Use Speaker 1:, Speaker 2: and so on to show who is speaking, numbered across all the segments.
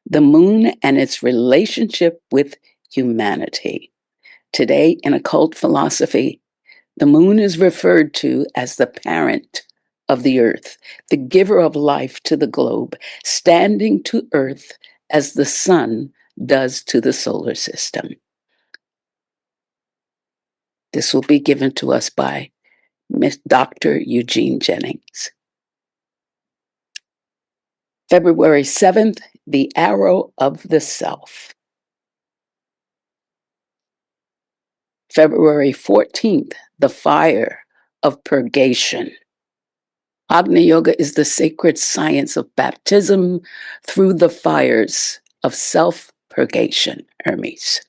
Speaker 1: the moon and its relationship with humanity. Today, in occult philosophy, the moon is referred to as the parent of the earth, the giver of life to the globe, standing to earth as the sun does to the solar system. This will be given to us by Miss Dr. Eugene Jennings. February 7th, the arrow of the self. February 14th, the fire of purgation. Agni Yoga is the sacred science of baptism through the fires of self-purgation, Hermes.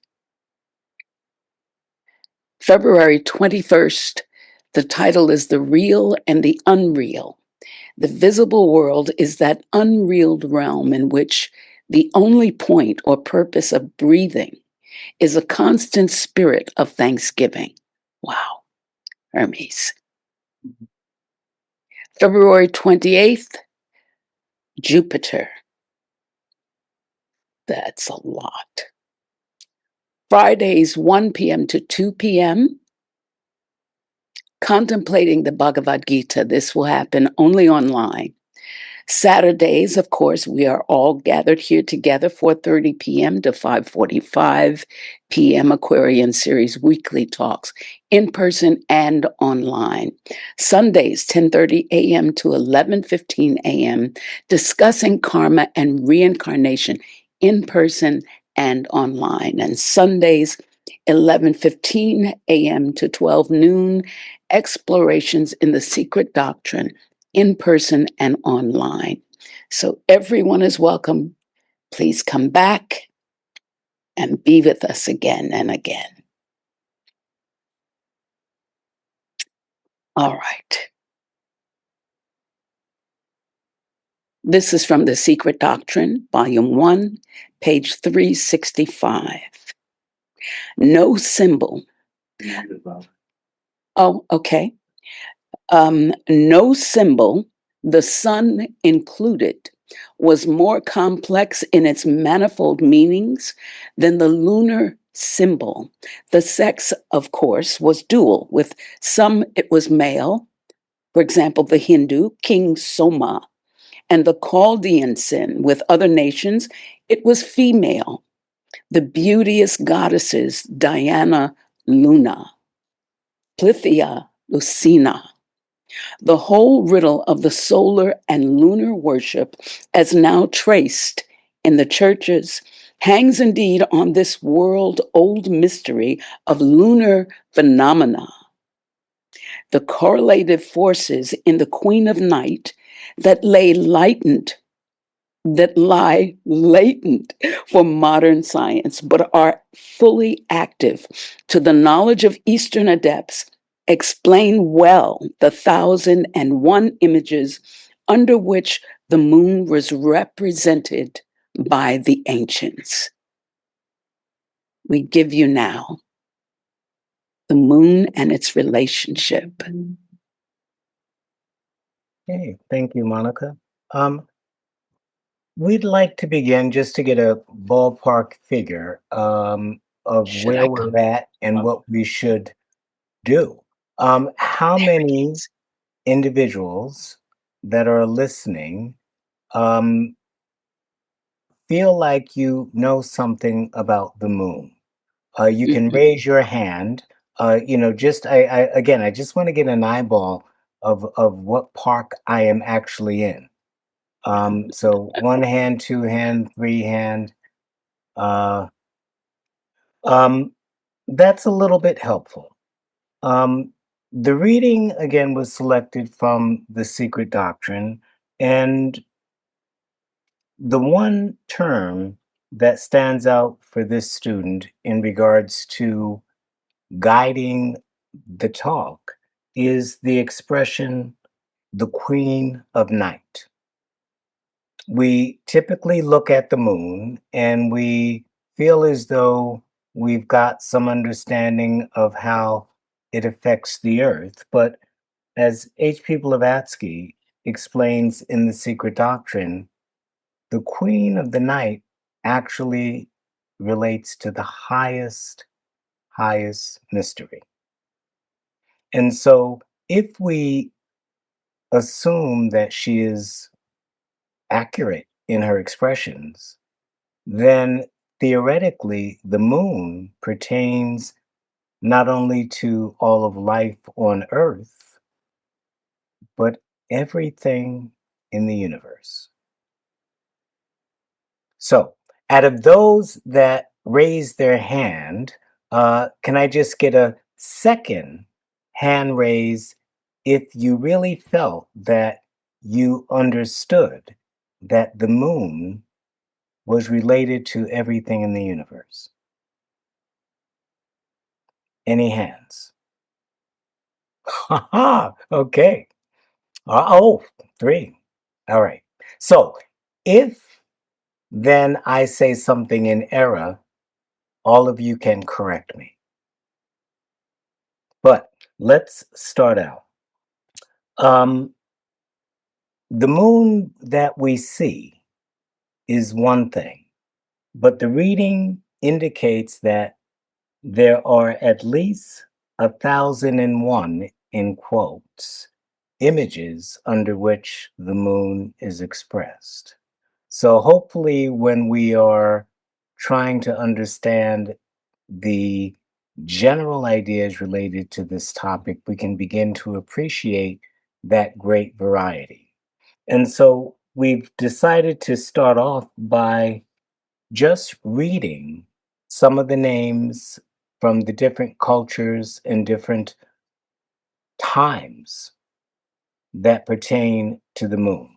Speaker 1: February 21st, the title is The Real and the Unreal. The visible world is that unreal realm in which the only point or purpose of breathing is a constant spirit of thanksgiving. Wow, Hermes. February 28th, Jupiter. That's a lot. Fridays, 1 p.m. to 2 p.m., contemplating the Bhagavad Gita. This will happen only online. Saturdays, of course, we are all gathered here together, 4:30 p.m. to 5:45 p.m. Aquarian Series weekly talks, in person and online. Sundays, 10:30 a.m. to 11:15 a.m., discussing karma and reincarnation, in person and online. And Sundays, 11:15 a.m. to 12 noon, explorations in the secret doctrine, in person and online. So everyone is welcome. Please come back and be with us again and again. All right. This is from The Secret Doctrine, Volume 1, page 365. No symbol. Oh, okay. No symbol, the sun included, was more complex in its manifold meanings than the lunar symbol. The sex, of course, was dual. With some, it was male. For example, the Hindu, King Soma, and the Chaldean sin. With other nations, it was female. The beauteous goddesses, Diana, Luna, Plithia, Lucina. The whole riddle of the solar and lunar worship, as now traced in the churches, hangs indeed on this world-old mystery of lunar phenomena. The correlative forces in the Queen of Night that lie latent for modern science, but are fully active to the knowledge of Eastern adepts, explain well the 1,001 images under which the moon was represented by the ancients. We give you now the moon and its relationship.
Speaker 2: Okay, thank you, Monica. We'd like to begin just to get a ballpark figure of
Speaker 1: Should
Speaker 2: where
Speaker 1: I come?
Speaker 2: we're at and what we should do. How many individuals that are listening um, feel like you know something about the moon? You can
Speaker 1: Mhm.
Speaker 2: raise your hand. I just want to get an eyeball of what park I am actually in. So one hand, two hand, three hand. Uh, um, that's a little bit helpful. Um, the reading again was selected from The Secret Doctrine, and the one term that stands out for this student in regards to guiding the talk is the expression, the Queen of Night. We typically look at the moon and we feel as though we've got some understanding of how it affects the earth. But as H.P. Blavatsky explains in The Secret Doctrine, the Queen of the Night actually relates to the highest mystery. And so if we assume that she is accurate in her expressions, then theoretically the moon pertains not only to all of life on Earth, but everything in the universe. So, out of those that raised their hand, can I just get a second hand raise if you really felt that you understood that the moon was related to everything in the universe? Any hands? Haha, okay. Oh, three. All right. So, if then I say something in error, all of you can correct me. But let's start out. Um, the moon that we see is one thing, but the reading indicates that there are at least 1,001 in quotes images under which the moon is expressed. So hopefully, when we are trying to understand the general ideas related to this topic, we can begin to appreciate that great variety. And so we've decided to start off by just reading some of the names from the different cultures and different times that pertain to the moon.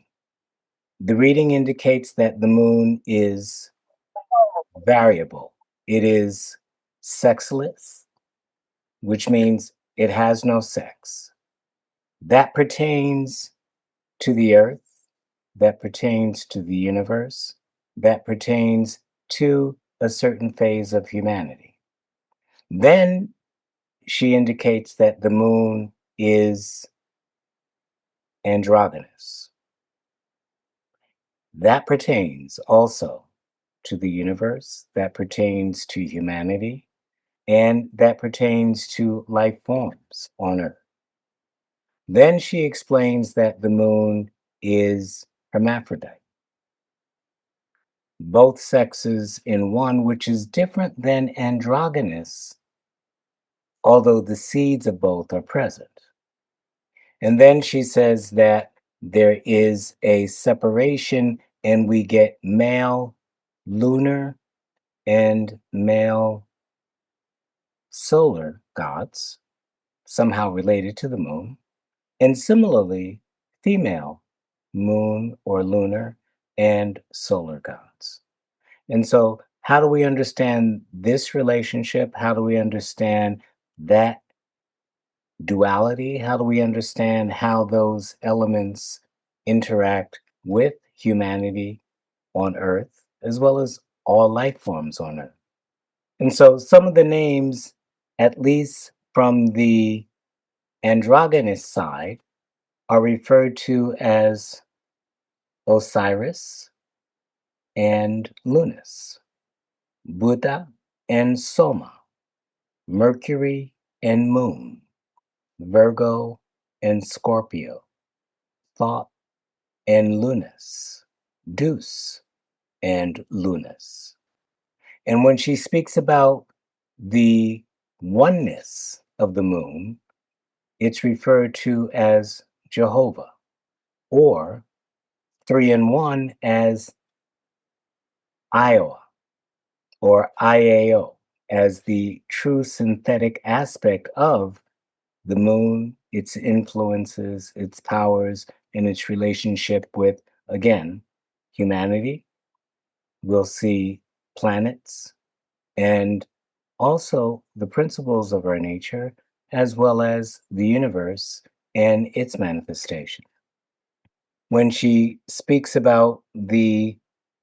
Speaker 2: The reading indicates that the moon is variable, it is sexless, which means it has no sex. That pertains to the earth, that pertains to the universe, that pertains to a certain phase of humanity. Then she indicates that the moon is androgynous. That pertains also to the universe, that pertains to humanity, and that pertains to life forms on Earth. Then she explains that the moon is hermaphrodite, both sexes in one, which is different than androgynous, although the seeds of both are present. And then she says that there is a separation, and we get male lunar and male solar gods, somehow related to the moon, and similarly, female moon or lunar and solar gods. And so, how do we understand this relationship? How do we understand that duality? How do we understand how those elements interact with humanity on Earth, as well as all life forms on Earth? And so, some of the names, at least from the androgynous side, are referred to as Osiris and Lunas, Buddha and Soma, Mercury and Moon, Virgo and Scorpio, Thought and Lunas, Deuce and Lunas. And when she speaks about the oneness of the moon, it's referred to as Jehovah, or three in one as Iowa, or IAO, as the true synthetic aspect of the moon, its influences, its powers, and its relationship with, again, humanity. We'll see planets and also the principles of our nature, as well as the universe and its manifestation. When she speaks about the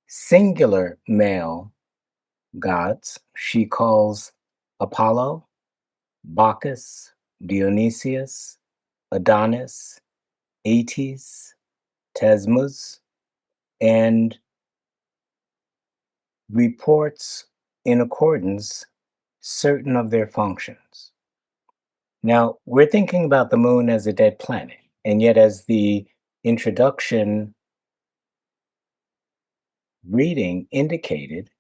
Speaker 2: singular male gods, she calls Apollo, Bacchus, Dionysius, Adonis, Ates, Tasmuz, and reports in accordance certain of their functions. Now, we're thinking about the moon as a dead planet, and yet, as the introduction reading indicated,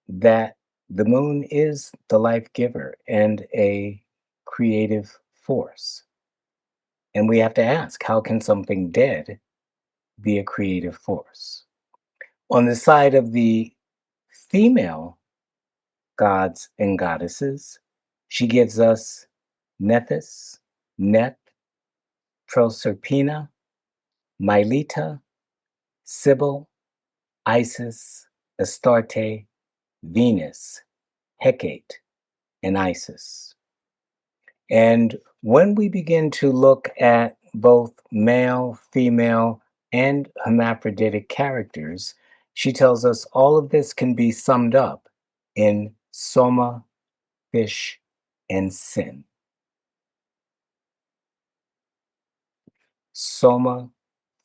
Speaker 2: that the moon is the life giver and a creative force. And we have to ask, how can something dead be a creative force? On the side of the female gods and goddesses, she gives us Nephthys, Neth, Proserpina, Mylitta, Sybil, Isis, Astarte, Venus, Hecate, and Isis. And when we begin to look at both male, female, and hermaphroditic characters, she tells us all of this can be summed up in soma, fish, and sin. Soma,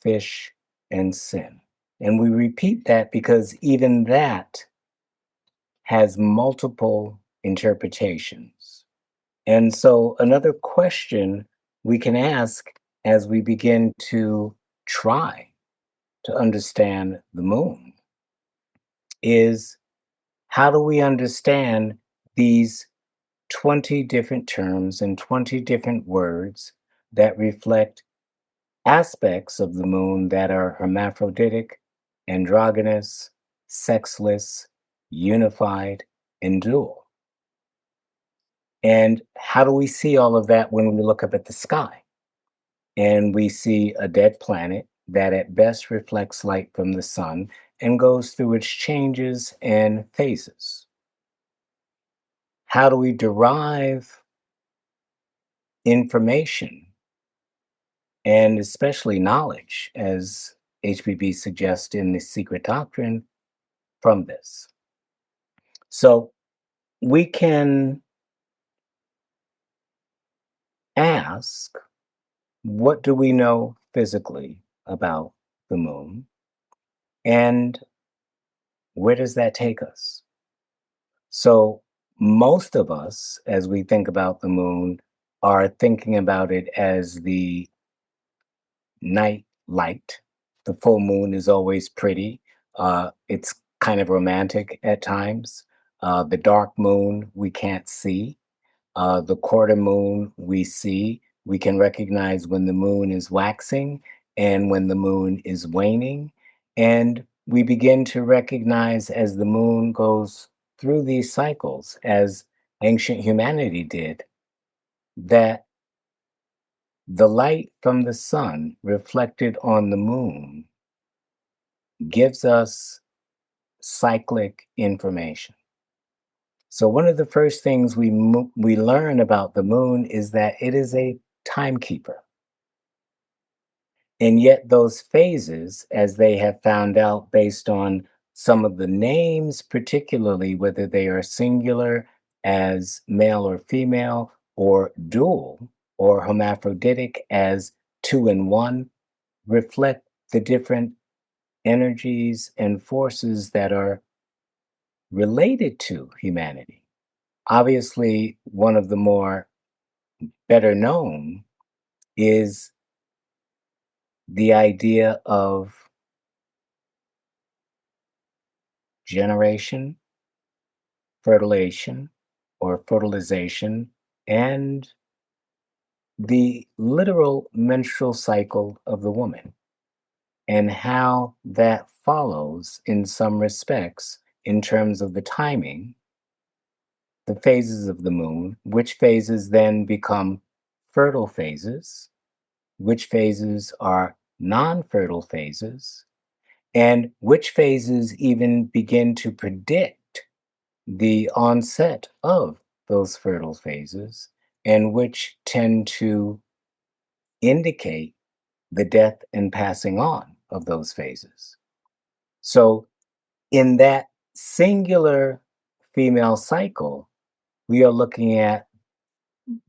Speaker 2: fish, and sin. And we repeat that because even that has multiple interpretations. And so, another question we can ask as we begin to try to understand the moon is, how do we understand these 20 different terms and 20 different words that reflect aspects of the moon that are hermaphroditic, androgynous, sexless, unified, and dual? And how do we see all of that when we look up at the sky and we see a dead planet that at best reflects light from the sun and goes through its changes and phases? How do we derive information and especially knowledge, as HPB suggests in the Secret Doctrine, from this? So we can ask, what do we know physically about the moon? And where does that take us? So, most of us, as we think about the moon, are thinking about it as the night light. The full moon is always pretty. It's kind of romantic at times. The dark moon we can't see. The quarter moon we see. We can recognize when the moon is waxing and when the moon is waning. And we begin to recognize as the moon goes through these cycles, as ancient humanity did, that the light from the sun reflected on the moon gives us cyclic information. So one of the first things we learn about the moon is that it is a timekeeper. And yet those phases, as they have found out based on some of the names, particularly whether they are singular as male or female, or dual or hermaphroditic as two and one, reflect the different energies and forces that are related to humanity. Obviously, one of the more better known is the idea of generation, fertilization, or fertilization, and the literal menstrual cycle of the woman, and how that follows in some respects in terms of the timing, the phases of the moon, which phases then become fertile phases, which phases are non fertile phases, and which phases even begin to predict the onset of those fertile phases, and which tend to indicate the death and passing on of those phases. So, in that singular female cycle, we are looking at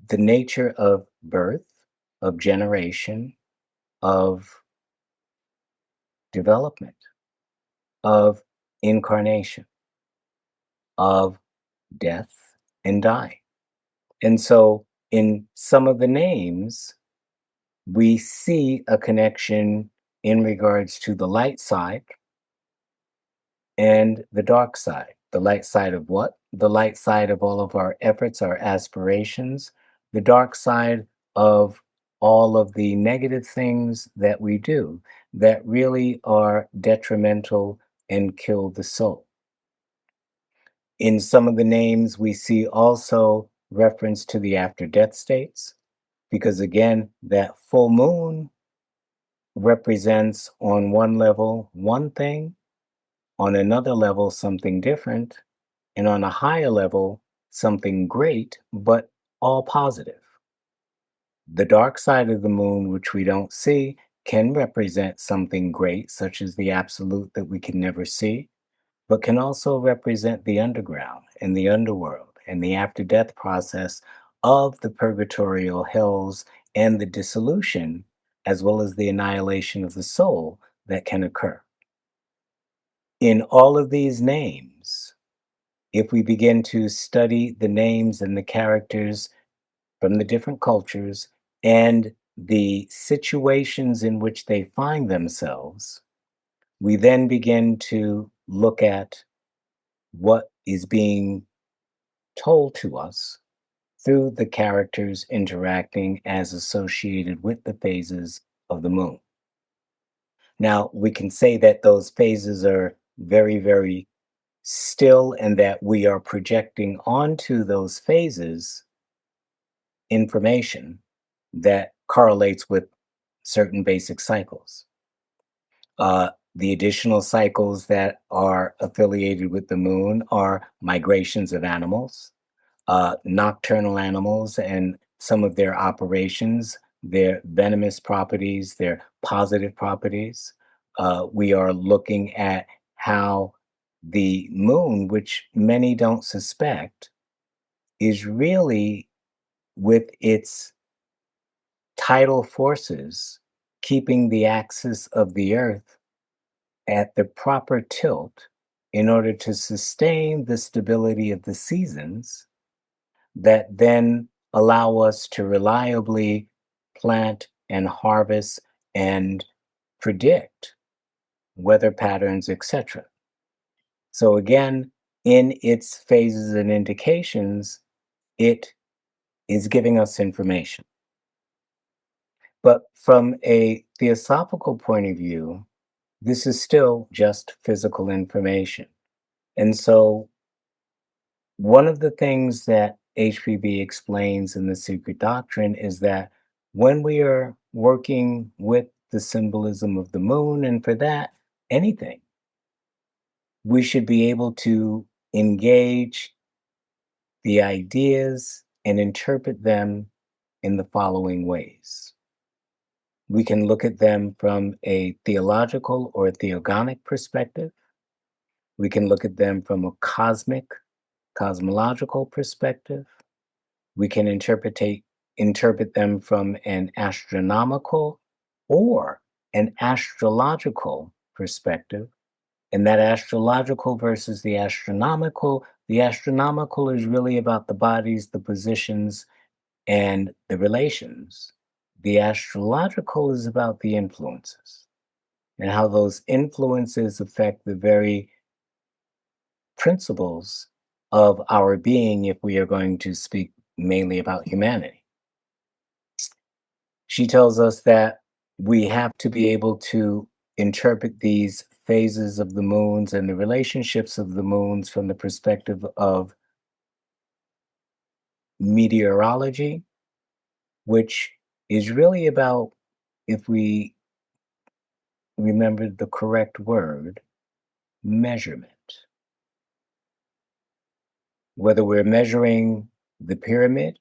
Speaker 2: the nature of birth, of generation, of development, of incarnation of death and dying. And so in some of the names, we see a connection in regards to the light side and the dark side. The light side of what? The light side of all of our efforts, our aspirations, the dark side of all of the negative things that we do that really are detrimental and kill the soul. In some of the names, we see also reference to the after death states, because again, that full moon represents on one level one thing, on another level something different, and on a higher level something great, but all positive. The dark side of the moon, which we don't see, can represent something great, such as the absolute that we can never see, but can also represent the underground and the underworld and the after death process of the purgatorial hells and the dissolution, as well as the annihilation of the soul that can occur. In all of these names, if we begin to study the names and the characters from the different cultures and the situations in which they find themselves, we then begin to look at what is being told to us through the characters interacting as associated with the phases of the moon. Now, we can say that those phases are very, very still and that we are projecting onto those phases information that correlates with certain basic cycles. The additional cycles that are affiliated with the moon are migrations of animals, nocturnal animals, and some of their operations, their venomous properties, their positive properties. We are looking at how the moon, which many don't suspect, is really with its tidal forces keeping the axis of the earth at the proper tilt in order to sustain the stability of the seasons that then allow us to reliably plant and harvest and predict weather patterns, etc. So, again, in its phases and indications, it is giving us information. But from a theosophical point of view, this is still just physical information. And so, one of the things that HPB explains in the Secret Doctrine is that when we are working with the symbolism of the moon, and for that, anything, we should be able to engage the ideas and interpret them in the following ways. We can look at them from a theological or theogonic perspective. We can look at them from a cosmic, cosmological perspective. We can interpret them from an astronomical or an astrological perspective. And that astrological versus the astronomical is really about the bodies, the positions, and the relations. The astrological is about the influences and how those influences affect the very principles of our being if we are going to speak mainly about humanity. She tells us that we have to be able to interpret these phases of the moons and the relationships of the moons from the perspective of meteorology, which is really about, if we remember the correct word, measurement. Whether we're measuring the pyramid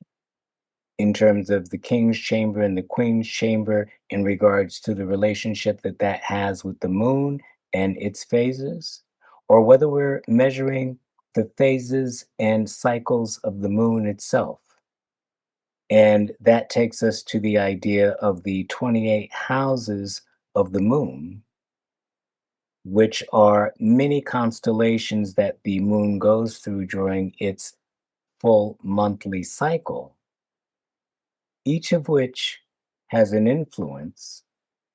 Speaker 2: in terms of the king's chamber and the queen's chamber in regards to the relationship that that has with the moon and its phases, or whether we're measuring the phases and cycles of the moon itself. And that takes us to the idea of the 28 houses of the moon which are many constellations that the moon goes through during its full monthly cycle, each of which has an influence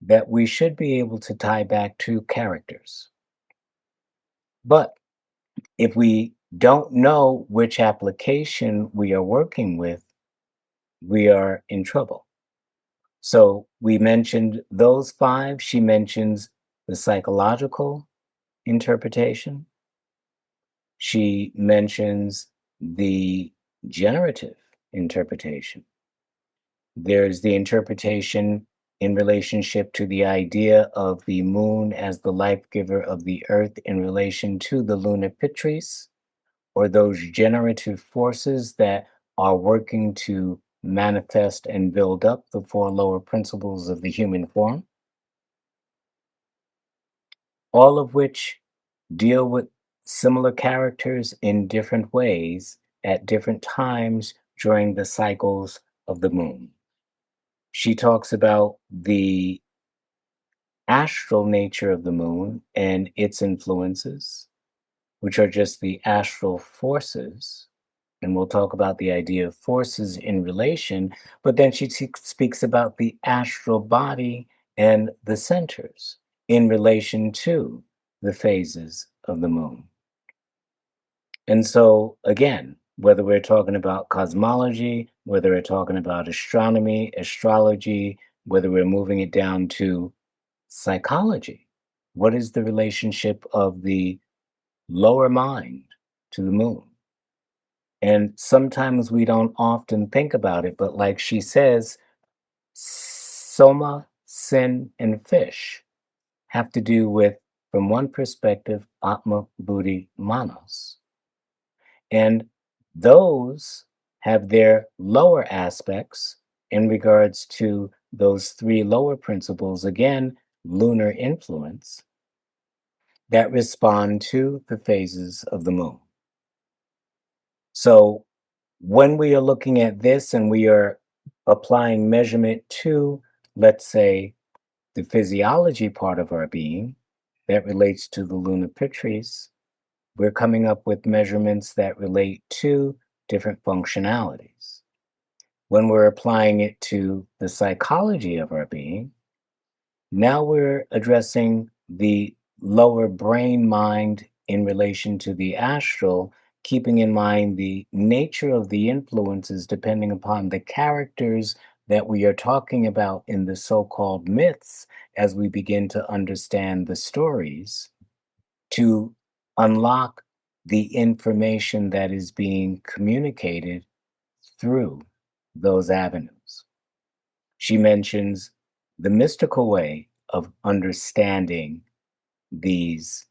Speaker 2: that we should be able to tie back to characters. But if we don't know which application we are working with, we are in trouble. So we mentioned those five. She mentions the psychological interpretation. She mentions the generative interpretation. There's the interpretation in relationship to the idea of the moon as the life giver of the earth in relation to the lunar pitris, or those generative forces that are working to manifest and build up the four lower principles of the human form, all of which deal with similar characters in different ways at different times during the cycles of the moon. She talks about the astral nature of the moon and its influences, which are just the astral forces. And we'll talk about the idea of forces in relation, but then she speaks about the astral body and the centers in relation to the phases of the moon. And so, again, whether we're talking about cosmology, whether we're talking about astronomy, astrology, whether we're moving it down to psychology, what is the relationship of the lower mind to the moon? And sometimes we don't often think about it, but like she says, soma, sin, and fish have to do with, from one perspective, Atma, Buddhi, Manas. And those have their lower aspects in regards to those three lower principles, again, lunar influence, that respond to the phases of the moon. So when we are looking at this and we are applying measurement to, let's say, the physiology part of our being that relates to the lunar pitris, we're coming up with measurements that relate to different functionalities. When we're applying it to the psychology of our being, now we're addressing the lower brain mind in relation to the astral, keeping in mind the nature of the influences depending upon the characters that we are talking about in the so called myths as we begin to understand the stories to unlock the information that is being communicated through those avenues. She mentions the mystical way of understanding these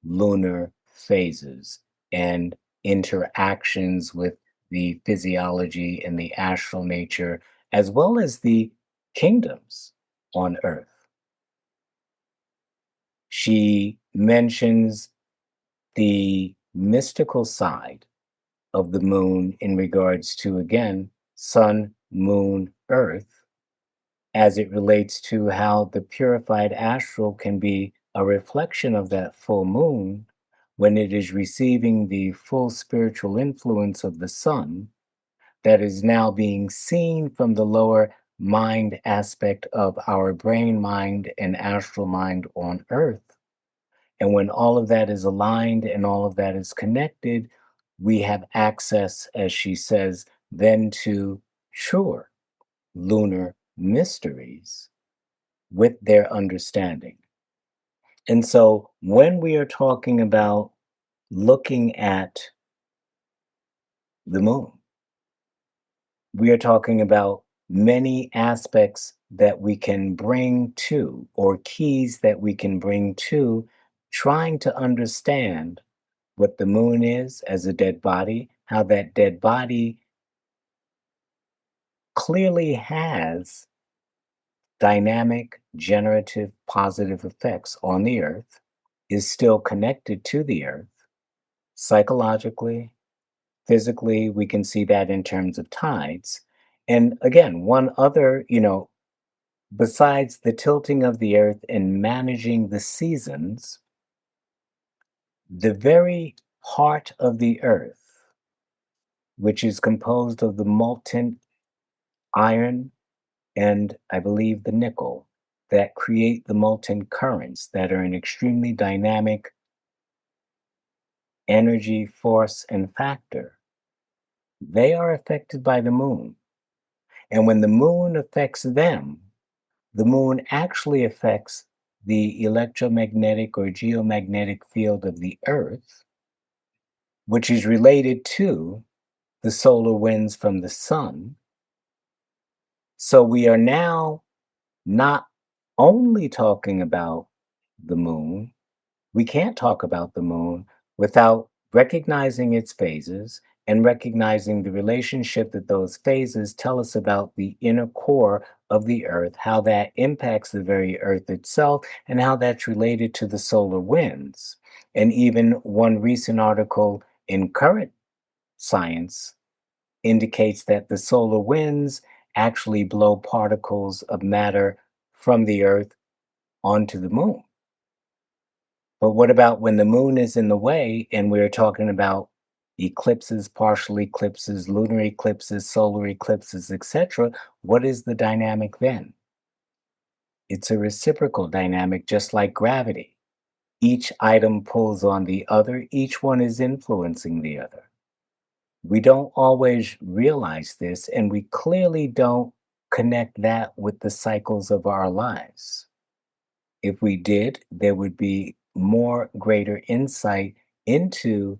Speaker 2: lunar phases and interactions with the physiology and the astral nature, as well as the kingdoms on Earth. She mentions the mystical side of the moon in regards to, again, sun, moon, earth, as it relates to how the purified astral can be a reflection of that full moon when it is receiving the full spiritual influence of the sun that is now being seen from the lower mind aspect of our brain mind and astral mind on earth. And when all of that is aligned and all of that is connected, we have access, as she says, then to truer lunar mysteries with their understanding. And so when we are talking about looking at the moon, we are talking about many aspects that we can bring to, or keys that we can bring to, trying to understand what the moon is as a dead body, how that dead body clearly has dynamic, generative, positive effects on the earth, is still connected to the earth psychologically, physically. We can see that in terms of tides. And again, one other, besides the tilting of the earth and managing the seasons, The very heart of the earth, which is composed of the molten iron and I believe the nickel that create the molten currents that are an extremely dynamic energy, force, and factor, they are affected by the moon. And when the moon affects them, the moon actually affects the electromagnetic or geomagnetic field of the earth, which is related to the solar winds from the sun. So we are now not only talking about the moon, we can't talk about the moon without recognizing its phases and recognizing the relationship that those phases tell us about the inner core of the earth, how that impacts the very earth itself, and how that's related to the solar winds. And even one recent article in Current Science indicates that the solar winds actually blow particles of matter from the earth onto the moon. But what about when the moon is in the way and we're talking about eclipses, partial eclipses, lunar eclipses, solar eclipses, etc.? What is the dynamic then? It's a reciprocal dynamic, just like gravity. Each item pulls on the other, each one is influencing the other. We don't always realize this, and we clearly don't connect that with the cycles of our lives. If we did, there would be more greater insight into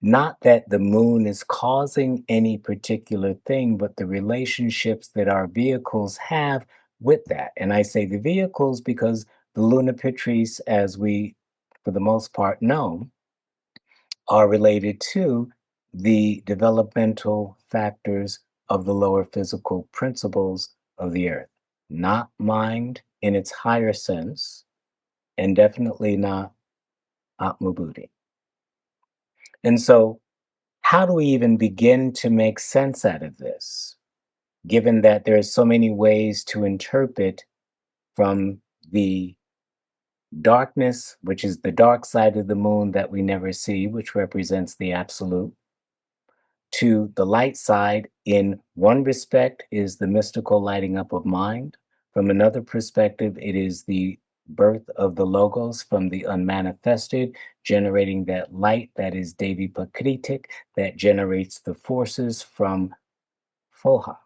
Speaker 2: not that the moon is causing any particular thing, but the relationships that our vehicles have with that. And I say the vehicles because the lunar Patrice, as we, for the most part, know, are related to the developmental factors of the lower physical principles of the earth, not mind in its higher sense, and definitely not Atma Buddhi. And so, how do we even begin to make sense out of this, given that there are so many ways to interpret from the darkness, which is the dark side of the moon that we never see, which represents the absolute, to the light side in one respect is the mystical lighting up of mind. From another perspective, it is the birth of the logos from the unmanifested, generating that light that is Devi Prakritik, that generates the forces from Foha.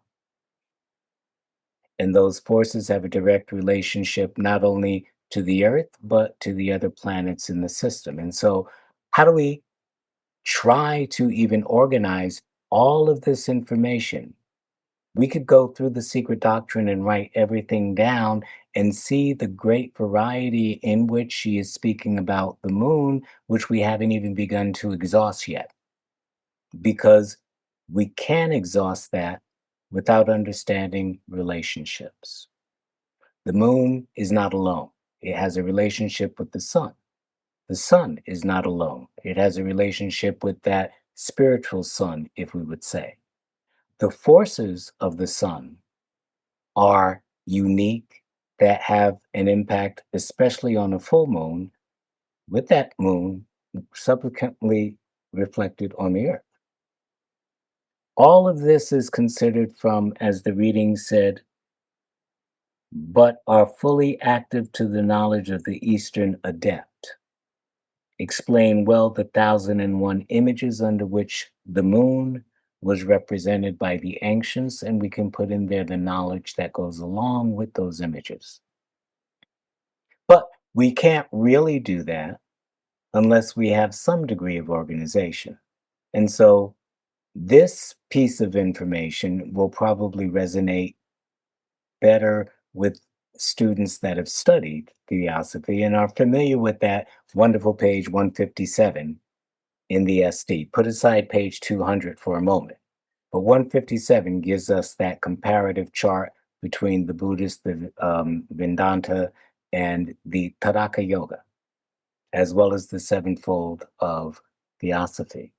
Speaker 2: And those forces have a direct relationship not only to the earth, but to the other planets in the system. And so, how do we try to even organize all of this information? We could go through the secret doctrine and write everything down and see the great variety in which she is speaking about the moon, which we haven't even begun to exhaust yet, because we can exhaust that without understanding relationships. The moon is not alone, it has a relationship with the sun. The sun is not alone, it has a relationship with that spiritual sun, if we would say. The forces of the sun are unique, that have an impact, especially on a full moon, with that moon subsequently reflected on the earth. All of this is considered from, as the reading said, but are fully active to the knowledge of the Eastern adept. Explain well the 1001 images under which the moon was represented by the ancients, and we can put in there the knowledge that goes along with those images. But we can't really do that unless we have some degree of organization. And so this piece of information will probably resonate better with students that have studied theosophy and are familiar with that wonderful page 157 in the SD. Put aside page 200 for a moment. But 157 gives us that comparative chart between the Buddhist, the Vedanta, and the Taraka Yoga, as well as the sevenfold of theosophy.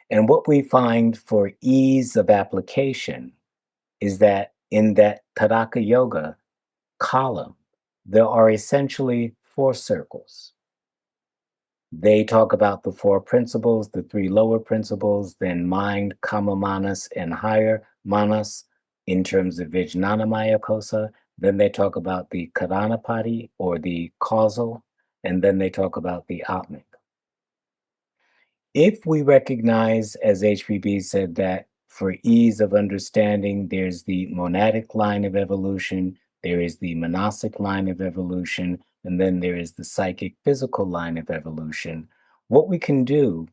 Speaker 2: And what we find for ease of application is that in that Taraka Yoga column, there are essentially four circles. They talk about the four principles, the three lower principles, then mind, kama manas, and higher manas in terms of Vijnanamaya kosa. Then they talk about the Karanapati or the causal, and then they talk about the Atmic. If we recognize, as HPB said, that for ease of understanding, there's the monadic line of evolution, there is the monastic line of evolution, and then there is the psychic physical line of evolution, what we can do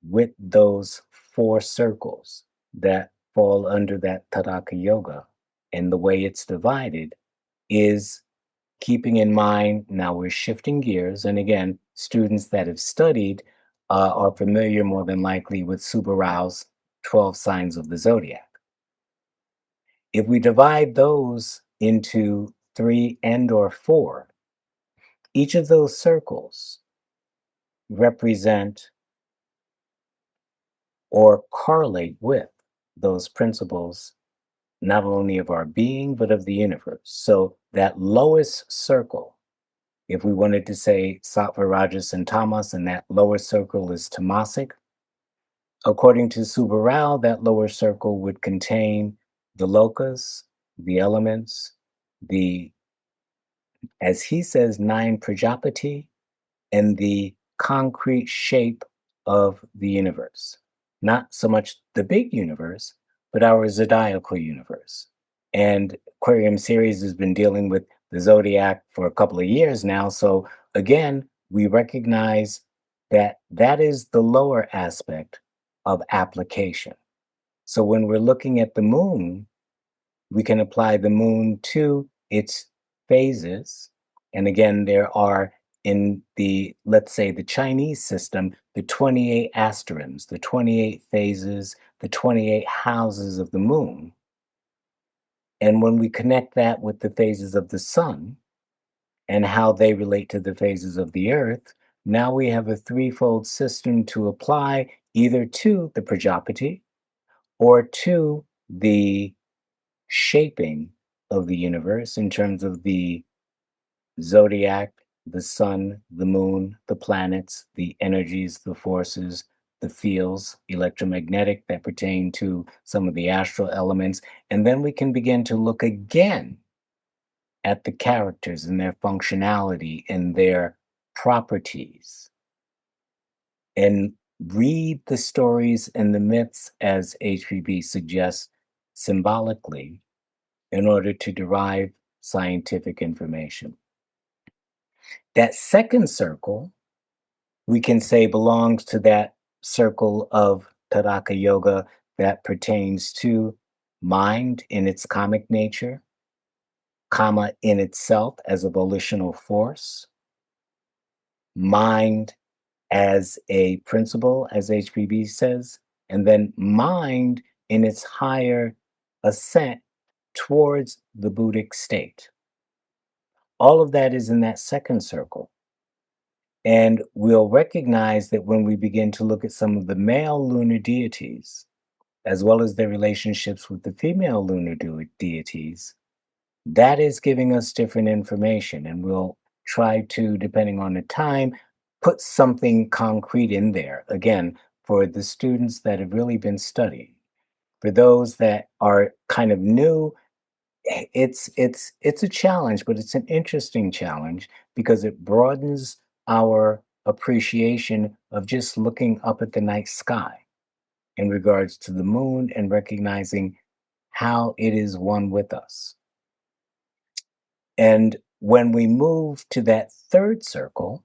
Speaker 2: with those four circles that fall under that Taraka Yoga and the way it's divided is keeping in mind now we're shifting gears. And again, students that have studied are familiar more than likely with Subarau's 12 signs of the zodiac. If we divide those into three and or four, each of those circles represent or correlate with those principles, not only of our being, but of the universe. So that lowest circle, if we wanted to say Sattva, Rajas, and Tamas, and that lower circle is Tamasic, according to Subarao, that lower circle would contain the lokas, the elements, the, as he says, nine Prajapati, and the concrete shape of the universe. Not so much the big universe, but our zodiacal universe. And Aquarium series has been dealing with the zodiac for a couple of years now. So again, we recognize that that is the lower aspect of application. So when we're looking at the moon, we can apply the moon to its phases. And again, there are in the, let's say, the Chinese system, the 28 asterans, the 28 phases, the 28 houses of the moon. And when we connect that with the phases of the sun and how they relate to the phases of the earth, now we have a threefold system to apply either to the Prajapati or to the shaping of the universe in terms of the zodiac, the sun, the moon, the planets, the energies, the forces, the fields, electromagnetic that pertain to some of the astral elements. And then we can begin to look again at the characters and their functionality and their properties and read the stories and the myths as HPB suggests symbolically in order to derive scientific information. That second circle, we can say belongs to that circle of Taraka Yoga that pertains to mind in its kamic nature, kama in itself as a volitional force, mind as a principle, as HPB says, and then mind in its higher ascent towards the Buddhic state. All of that is in that second circle. And we'll recognize that when we begin to look at some of the male lunar deities, as well as their relationships with the female lunar deities, that is giving us different information. And we'll try to, depending on the time, put something concrete in there. Again, for the students that have really been studying, for those that are kind of new, it's a challenge, but it's an interesting challenge because it broadens our appreciation of just looking up at the night sky in regards to the moon and recognizing how it is one with us. And when we move to that third circle,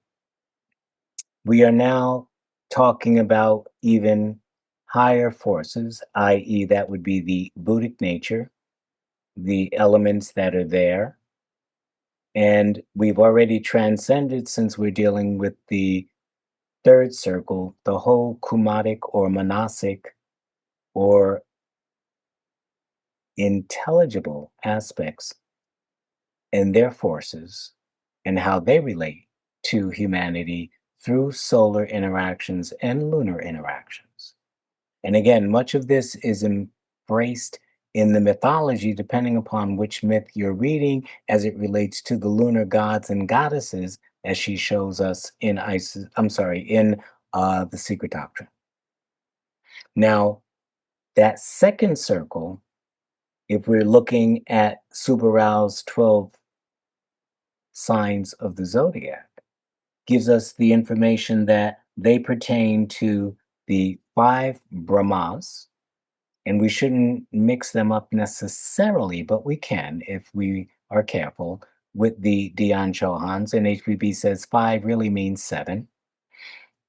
Speaker 2: we are now talking about even higher forces, i.e., that would be the Buddhic nature, the elements that are there. And we've already transcended, since we're dealing with the third circle, the whole kumatic or manasic or intelligible aspects and their forces and how they relate to humanity through solar interactions and lunar interactions. And again, much of this is embraced in the mythology, depending upon which myth you're reading, as it relates to the lunar gods and goddesses as she shows us in in the Secret Doctrine. Now, that second circle, if we're looking at Subarau's 12 signs of the zodiac, gives us the information that they pertain to the five Brahmas, and we shouldn't mix them up necessarily, but we can if we are careful with the Dion Chauhans. And HPB says five really means seven.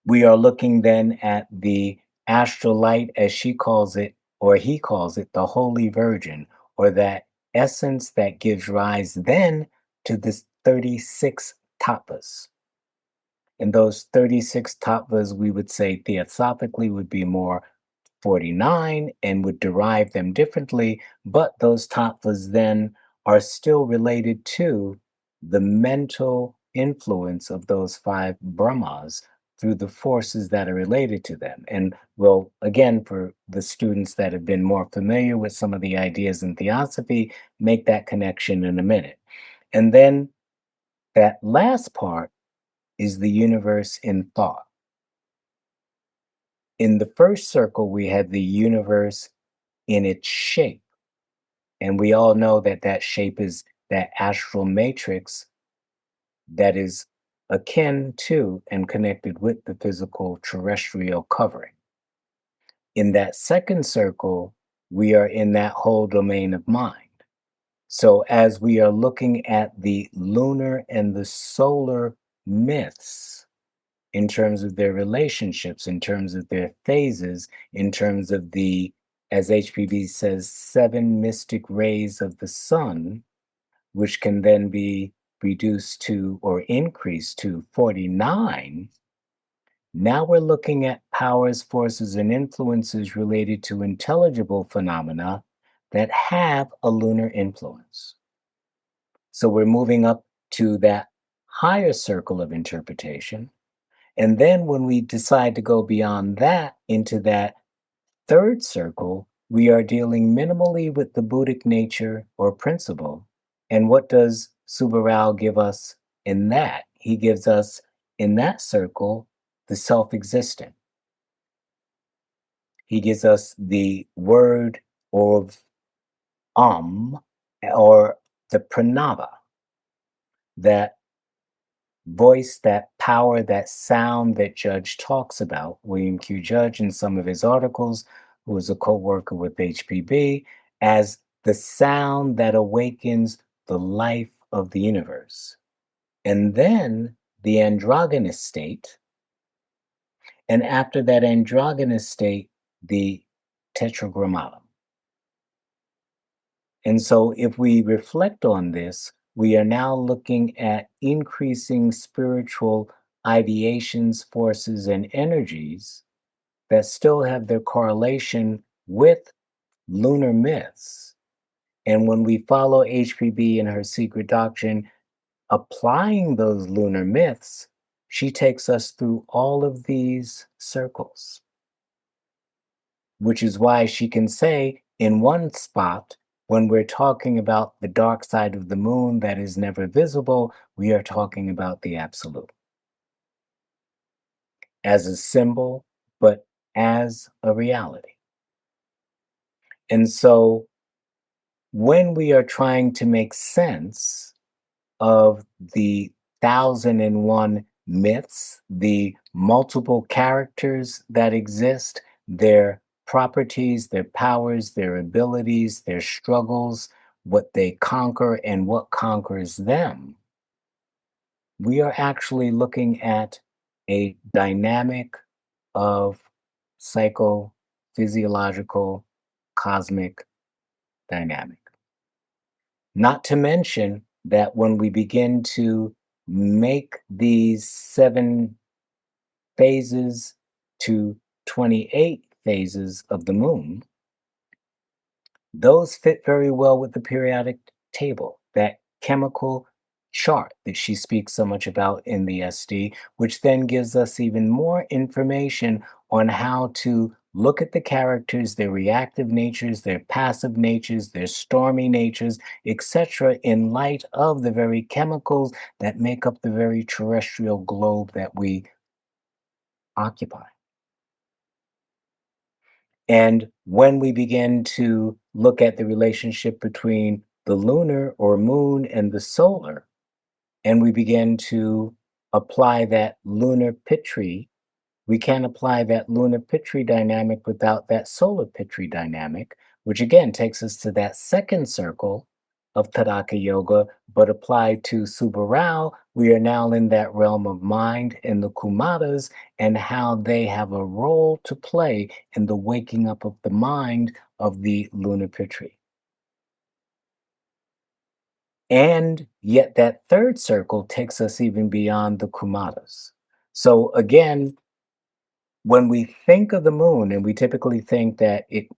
Speaker 2: We are looking then at the astral light, as she calls it, or he calls it, the Holy Virgin, or that essence that gives rise then to this 36 tattvas. And those 36 tattvas, we would say theosophically, would be more 49 and would derive them differently, but those tattvas then are still related to the mental influence of those five Brahmas through the forces that are related to them. And we'll, again, for the students that have been more familiar with some of the ideas in theosophy, make that connection in a minute. And then that last part is the universe in thought. In the first circle, we had the universe in its shape. And we all know that that shape is that astral matrix that is akin to and connected with the physical terrestrial covering. In that second circle, we are in that whole domain of mind. So, as we are looking at the lunar and the solar myths, in terms of their relationships, in terms of their phases, in terms of the, as HPB says, seven mystic rays of the sun, which can then be reduced to or increased to 49. Now we're looking at powers, forces, and influences related to intelligible phenomena that have a lunar influence. So we're moving up to that higher circle of interpretation. And then when we decide to go beyond that into that third circle, we are dealing minimally with the Buddhic nature or principle. And what does Subarao give us in that? He gives us in that circle the self existent. He gives us the word of or the pranava, that voice, that power, that sound that Judge talks about, William Q. Judge, in some of his articles, who was a co worker with HPB, as the sound that awakens the life of the universe. And then the androgynous state. And after that androgynous state, the tetragrammaton. And so, if we reflect on this, we are now looking at increasing spiritual ideations, forces, and energies that still have their correlation with lunar myths. And when we follow HPB and her secret doctrine, applying those lunar myths, she takes us through all of these circles, which is why she can say in one spot, when we're talking about the dark side of the moon that is never visible, we are talking about the absolute as a symbol, but as a reality. And so when we are trying to make sense of the 1001 myths, the multiple characters that exist, their properties, their powers, their abilities, their struggles, what they conquer, and what conquers them, we are actually looking at a dynamic of psychophysiological cosmic dynamic. Not to mention that when we begin to make these 7 phases to 28 phases of the moon, those fit very well with the periodic table, that chemical chart that she speaks so much about in the SD, which then gives us even more information on how to look at the characters, their reactive natures, their passive natures, their stormy natures, etc., in light of the very chemicals that make up the very terrestrial globe that we occupy. And when we begin to look at the relationship between the lunar or moon and the solar, and we begin to apply that lunar Pitri, we can't apply that lunar Pitri dynamic without that solar Pitri dynamic, which again takes us to that second circle of Taraka Yoga, but applied to Subarao, we are now in that realm of mind and the Kumaras and how they have a role to play in the waking up of the mind of the lunar Pitri. And yet, that third circle takes us even beyond the Kumaras. So, again, when we think of the moon, and we typically think that it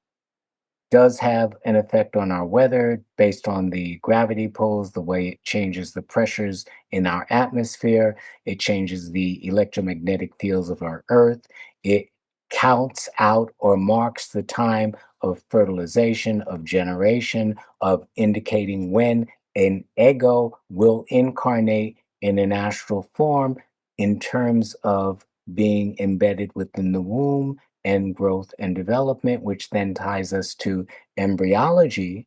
Speaker 2: does have an effect on our weather based on the gravity pulls, the way it changes the pressures in our atmosphere, it changes the electromagnetic fields of our earth, it counts out or marks the time of fertilization, of generation, of indicating when an ego will incarnate in an astral form in terms of being embedded within the womb and growth and development, which then ties us to embryology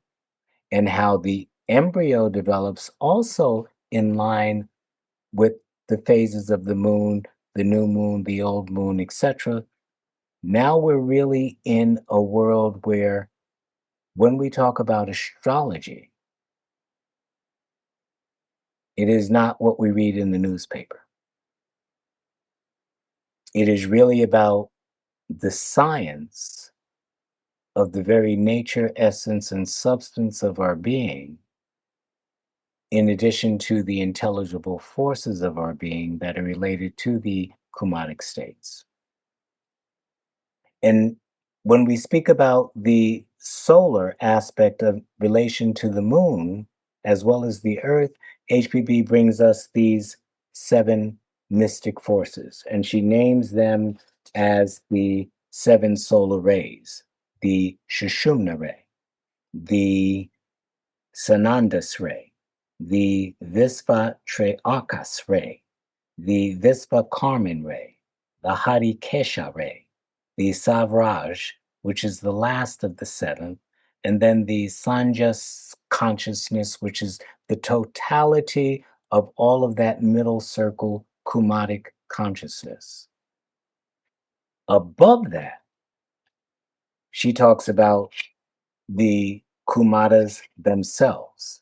Speaker 2: and how the embryo develops also in line with the phases of the moon, the new moon, the old moon, etc. Now we're really in a world where when we talk about astrology, it is not what we read in the newspaper. It is really about the science of the very nature, essence, and substance of our being, in addition to the intelligible forces of our being that are related to the Kumaric states. And when we speak about the solar aspect of relation to the moon, as well as the earth, HPB brings us these seven mystic forces, and she names them as the seven solar rays, the Shushumna ray, the Sanandas ray, the Vispa Treakas ray, the Vispa Karman ray, the Hari Kesha ray, the Savraj, which is the last of the seven, and then the Sanjas consciousness, which is the totality of all of that middle circle Kumaric consciousness. Above that, she talks about the Kumaras themselves.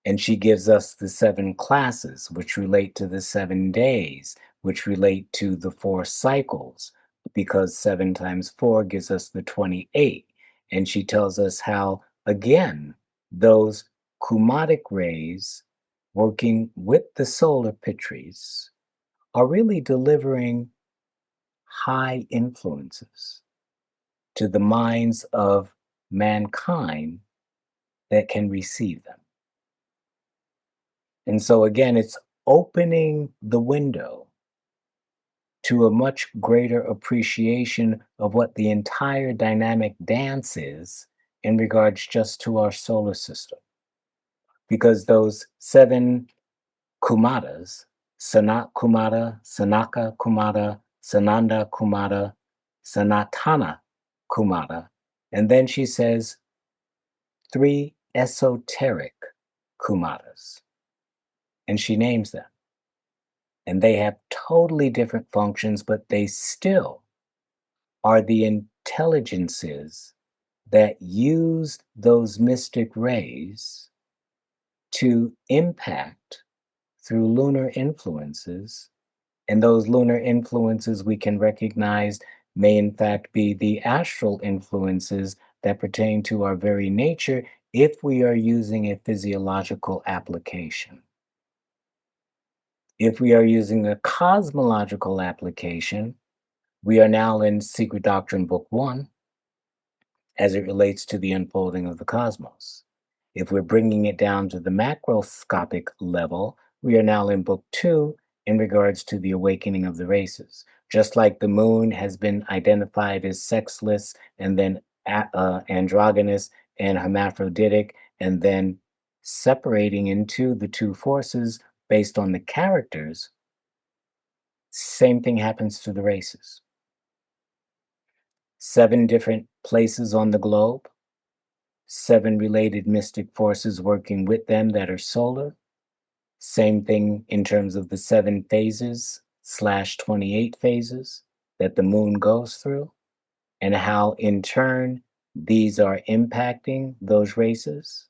Speaker 2: And she gives us the seven classes, which relate to the 7 days, which relate to the 4 cycles, because 7 times 4 gives us the 28. And she tells us how, again, those Kumaric rays working with the solar pitris are really delivering high influences to the minds of mankind that can receive them. And so, again, it's opening the window to a much greater appreciation of what the entire dynamic dance is in regards just to our solar system. Because those seven Kumaras, Sanat Kumara, Sanaka Kumara, Sananda Kumara, Sanatana Kumara, and then she says three esoteric Kumaras, and she names them. And they have totally different functions, but they still are the intelligences that use those mystic rays to impact through lunar influences. And those lunar influences we can recognize may, in fact, be the astral influences that pertain to our very nature if we are using a physiological application. If we are using a cosmological application, we are now in Secret Doctrine Book 1 as it relates to the unfolding of the cosmos. If we're bringing it down to the macroscopic level, we are now in Book 2 in regards to the awakening of the races. Just like the moon has been identified as sexless and then androgynous and hermaphroditic, and then separating into the two forces based on the characters, same thing happens to the races. 7 different places on the globe, 7 related mystic forces working with them that are solar. Same thing in terms of the 7 phases slash 28 phases that the moon goes through, and how in turn these are impacting those races.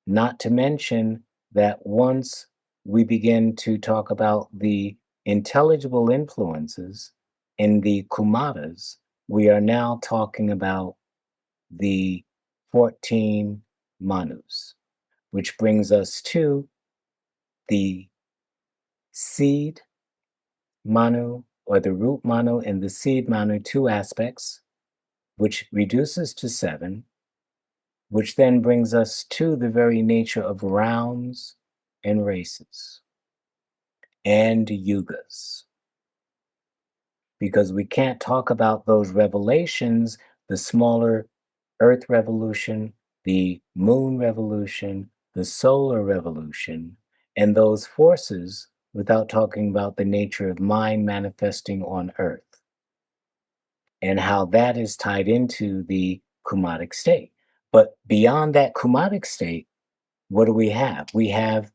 Speaker 2: Not to mention that once we begin to talk about the intelligible influences in the Kumaras, we are now talking about the 14 Manus, which brings us to the seed Manu, or the root Manu and the seed Manu, two aspects, which reduces to 7, which then brings us to the very nature of rounds and races and yugas. Because we can't talk about those revelations, the smaller Earth revolution, the moon revolution, the solar revolution, and those forces without talking about the nature of mind manifesting on Earth and how that is tied into the Kumadic state. But beyond that Kumadic state, what do we have? We have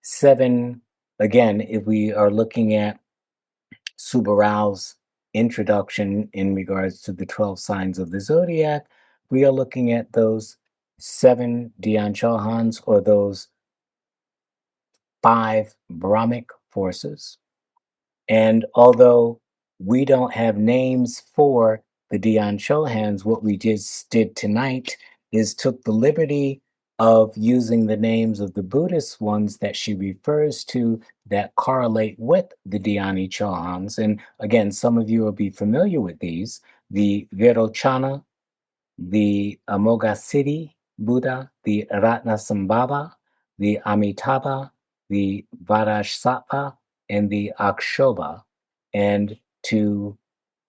Speaker 2: 7, again, if we are looking at Subarau's introduction in regards to the 12 signs of the zodiac, we are looking at those 7 Dhyan Chohans, or those 5 Brahmic forces. And although we don't have names for the Dhyan Chohans, what we just did tonight is took the liberty of using the names of the Buddhist ones that she refers to that correlate with the Dhyani Chohans. And again, some of you will be familiar with these: the Virochana, the Amoghasiddhi Buddha, the Ratnasambhava, the Amitabha, the Vajrasattva, and the Akshobha. And to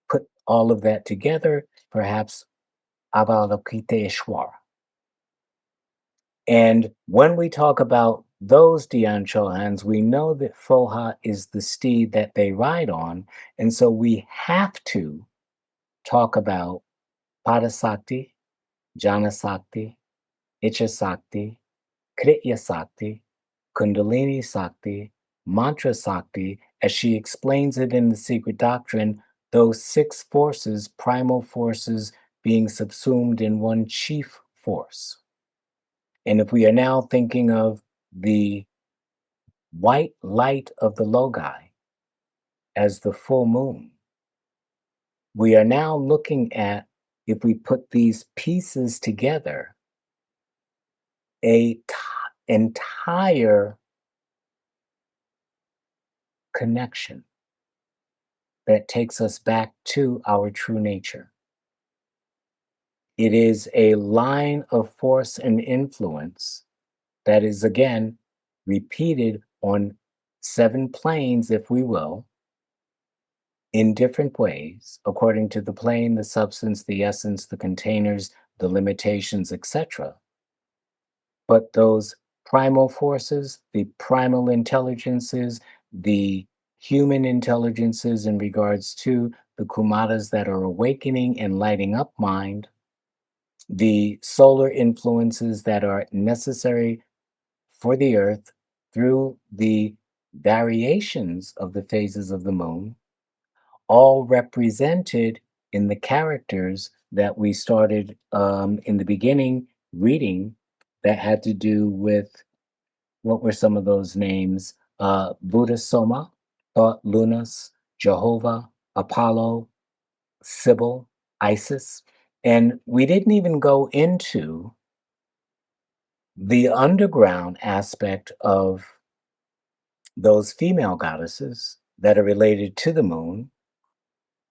Speaker 2: put all of that together, perhaps Avalokiteshvara. And when we talk about those Dhyan Chohans, we know that Foha is the steed that they ride on. And so we have to talk about Padasakti, Janasakti, Ichasakti, Kritya Sakti, Kundalini Sakti, Mantra Sakti, as she explains it in The Secret Doctrine, those 6 forces, primal forces, being subsumed in one chief force. And if we are now thinking of the white light of the Logi as the full moon, we are now looking at, if we put these pieces together, a entire connection that takes us back to our true nature. It is a line of force and influence that is, again, repeated on 7 planes, if we will, in different ways, according to the plane, the substance, the essence, the containers, the limitations, etc. But those primal forces, the primal intelligences, the human intelligences in regards to the kumaras that are awakening and lighting up mind, the solar influences that are necessary for the earth through the variations of the phases of the moon, all represented in the characters that we started in the beginning reading, that had to do with, what were some of those names? Buddha Soma, Thought Lunas, Jehovah, Apollo, Sybil, Isis. And we didn't even go into the underground aspect of those female goddesses that are related to the moon,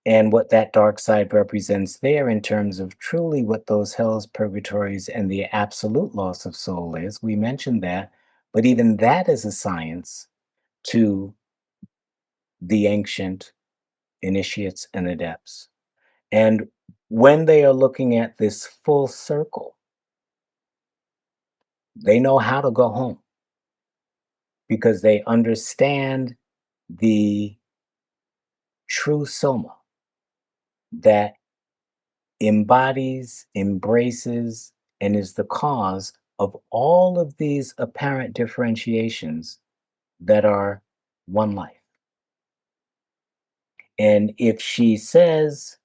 Speaker 2: and what that dark side represents there in terms of truly what those hells, purgatories, and the absolute loss of soul is. We mentioned that, but even that is a science to the ancient initiates and adepts. And when they are looking at this full circle, they know how to go home because they understand the true soma that embodies, embraces, and is the cause of all of these apparent differentiations that are one life. And if she says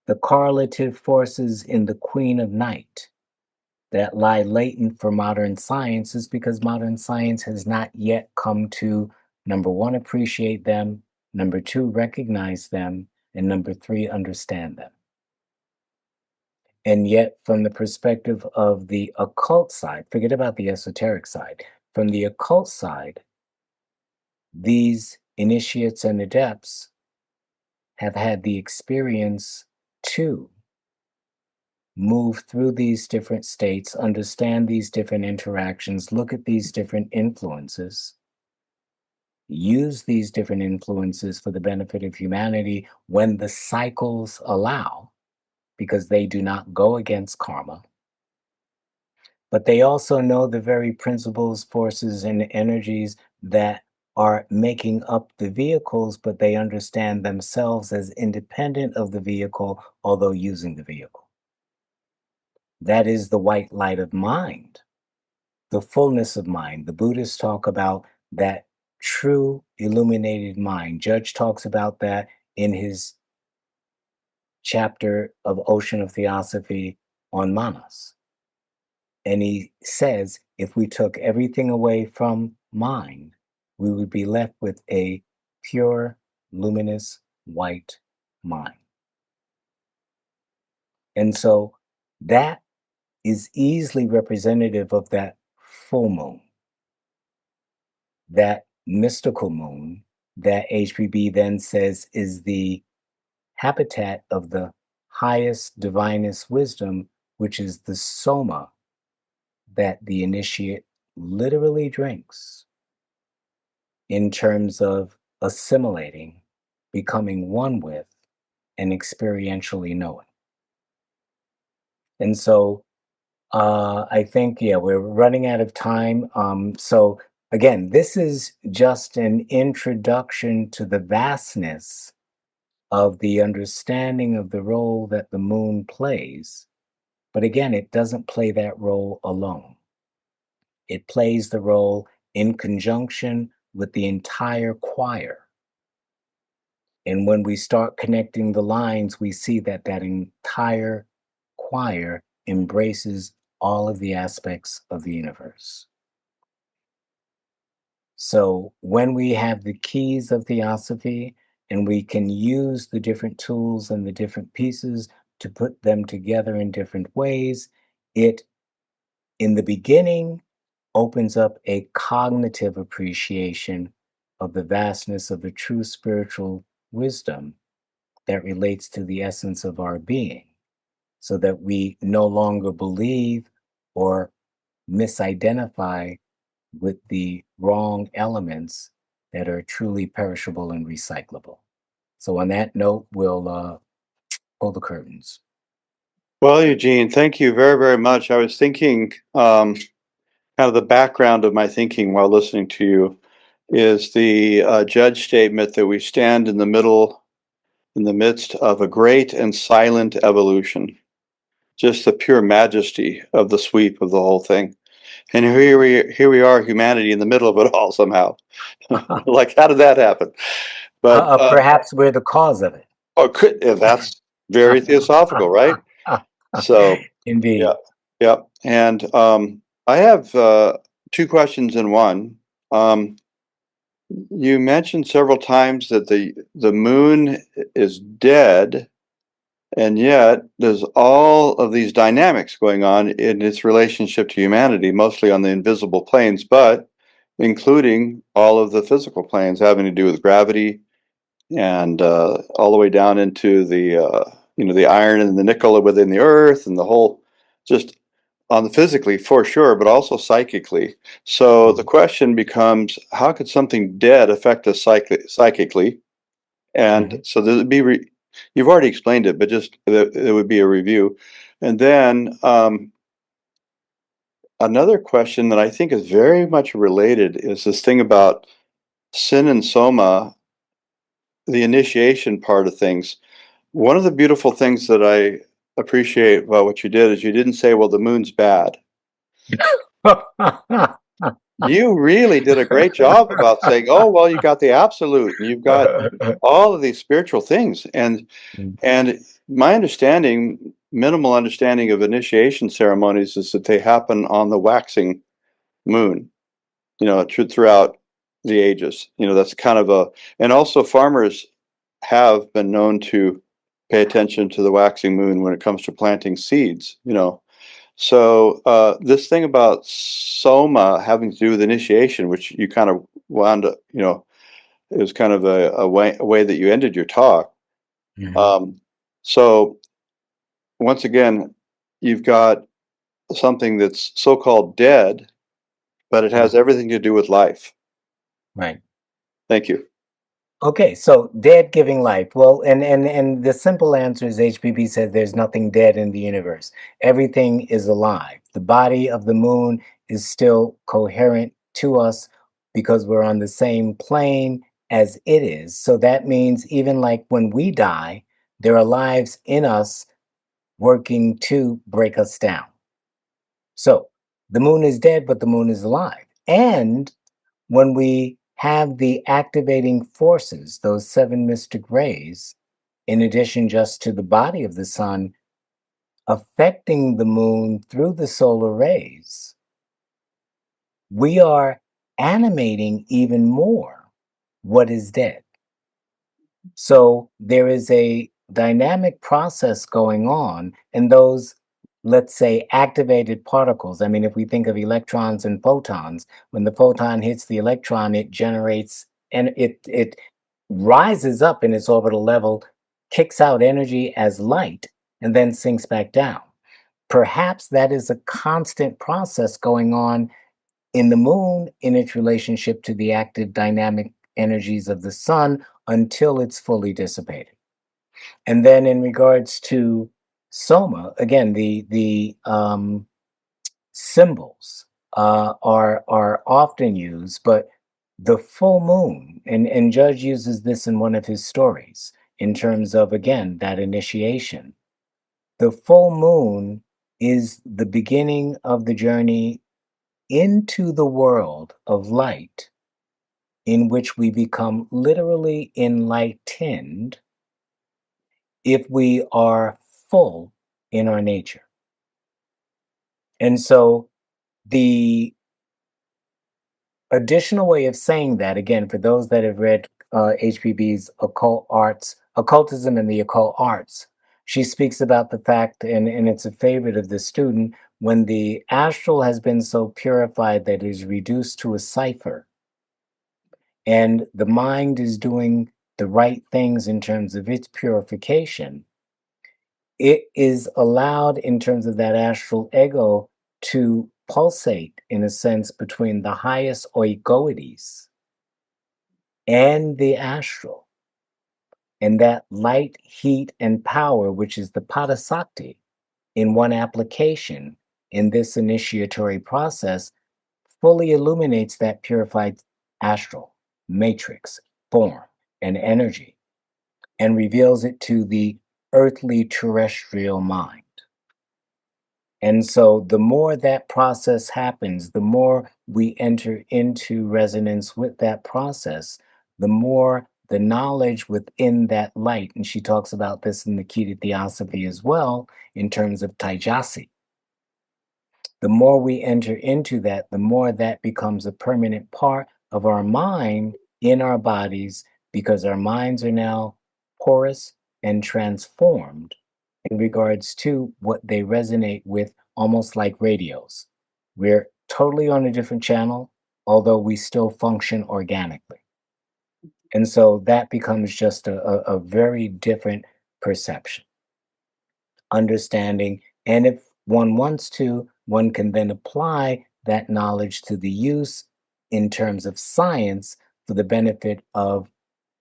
Speaker 2: the correlative forces in the Queen of Night that lie latent for modern science is because modern science has not yet come to, number one, appreciate them, number two, recognize them, and number three, understand them. And yet, from the perspective of the occult side, forget about the esoteric side, from the occult side, these initiates and adepts have had the experience to move through these different states, understand these different interactions, look at these different influences, use these different influences for the benefit of humanity when the cycles allow, because they do not go against karma. But they also know the very principles, forces, and energies that are making up the vehicles, but they understand themselves as independent of the vehicle, although using the vehicle. That is the white light of mind, the fullness of mind. The Buddhists talk about that true illuminated mind. Judge talks about that in his chapter of Ocean of Theosophy on Manas. And he says if we took everything away from mind, we would be left with a pure, luminous, white mind. And so that is easily representative of that full moon, that mystical moon that HPB then says is the habitat of the highest divinest wisdom, which is the soma that the initiate literally drinks in terms of assimilating, becoming one with, and experientially knowing. And so I think, yeah, we're running out of time. So again, this is just an introduction to the vastness of the understanding of the role that the moon plays. But again, it doesn't play that role alone. It plays the role in conjunction with the entire choir. And when we start connecting the lines, we see that that entire choir embraces all of the aspects of the universe. So when we have the keys of theosophy and we can use the different tools and the different pieces to put them together in different ways, it, in the beginning, opens up a cognitive appreciation of the vastness of the true spiritual wisdom that relates to the essence of our being, so that we no longer believe or misidentify with the wrong elements that are truly perishable and recyclable. So, on that note, we'll pull the curtains.
Speaker 3: Well, Eugene, thank you very, very much. I was thinking, kind of the background of my thinking while listening to you is the judge statement that we stand in the midst of a great and silent evolution, just the pure majesty of the sweep of the whole thing. And here we are, humanity, in the middle of it all somehow. Like, how did that happen? But
Speaker 2: Perhaps we're the cause of it.
Speaker 3: That's very theosophical, right? So,
Speaker 2: indeed.
Speaker 3: yeah. And I have two questions in one. You mentioned several times that the moon is dead, and yet there's all of these dynamics going on in its relationship to humanity, mostly on the invisible planes, but including all of the physical planes having to do with gravity and all the way down into the iron and the nickel within the earth and the whole, just on the physically for sure, but also psychically. So the question becomes, how could something dead affect us psychically? And so there'd be, you've already explained it, but just it would be a review. And then another question that I think is very much related is this thing about sin and soma, the initiation part of things. One of the beautiful things that I appreciate about what you did is you didn't say, well, the moon's bad. You really did a great job about saying, oh, well, you got the absolute and you've got all of these spiritual things. And my understanding, minimal understanding of initiation ceremonies is that they happen on the waxing moon, throughout the ages. That's kind of and also farmers have been known to pay attention to the waxing moon when it comes to planting seeds. So this thing about soma having to do with initiation, which you kind of wound up, it was kind of a way that you ended your talk. So once again, you've got something that's so-called dead, but it has everything to do with life.
Speaker 2: Right.
Speaker 3: Thank you.
Speaker 2: Okay, so dead giving life. Well, and the simple answer is HPB says there's nothing dead in the universe. Everything is alive. The body of the moon is still coherent to us because we're on the same plane as it is. So that means even like when we die, there are lives in us working to break us down. So the moon is dead, but the moon is alive. And when we have the activating forces, those 7 mystic rays, in addition just to the body of the sun, affecting the moon through the solar rays, we are animating even more what is dead. So there is a dynamic process going on, and those, let's say, activated particles. I mean, if we think of electrons and photons, when the photon hits the electron, it generates and it rises up in its orbital level, kicks out energy as light, and then sinks back down. Perhaps that is a constant process going on in the moon in its relationship to the active dynamic energies of the sun until it's fully dissipated. And then in regards to soma, again, the symbols are often used, but the full moon, and Judge uses this in one of his stories in terms of, again, that initiation. The full moon is the beginning of the journey into the world of light, in which we become literally enlightened if we are full in our nature. And so the additional way of saying that, again, for those that have read HPB's Occultism and the Occult Arts, she speaks about the fact, and it's a favorite of the student, when the astral has been so purified that it is reduced to a cipher, and the mind is doing the right things in terms of its purification, it is allowed in terms of that astral ego to pulsate in a sense between the highest oikoides and the astral. And that light, heat, and power, which is the Padasakti, in one application in this initiatory process, fully illuminates that purified astral matrix, form, and energy, and reveals it to the earthly terrestrial mind. And so the more that process happens, the more we enter into resonance with that process, the more the knowledge within that light, and she talks about this in the Key to Theosophy as well, in terms of Taijasi. The more we enter into that, the more that becomes a permanent part of our mind in our bodies, because our minds are now porous and transformed in regards to what they resonate with, almost like radios. We're totally on a different channel, although we still function organically. And so that becomes just a very different perception, understanding. And if one wants to, one can then apply that knowledge to the use in terms of science for the benefit of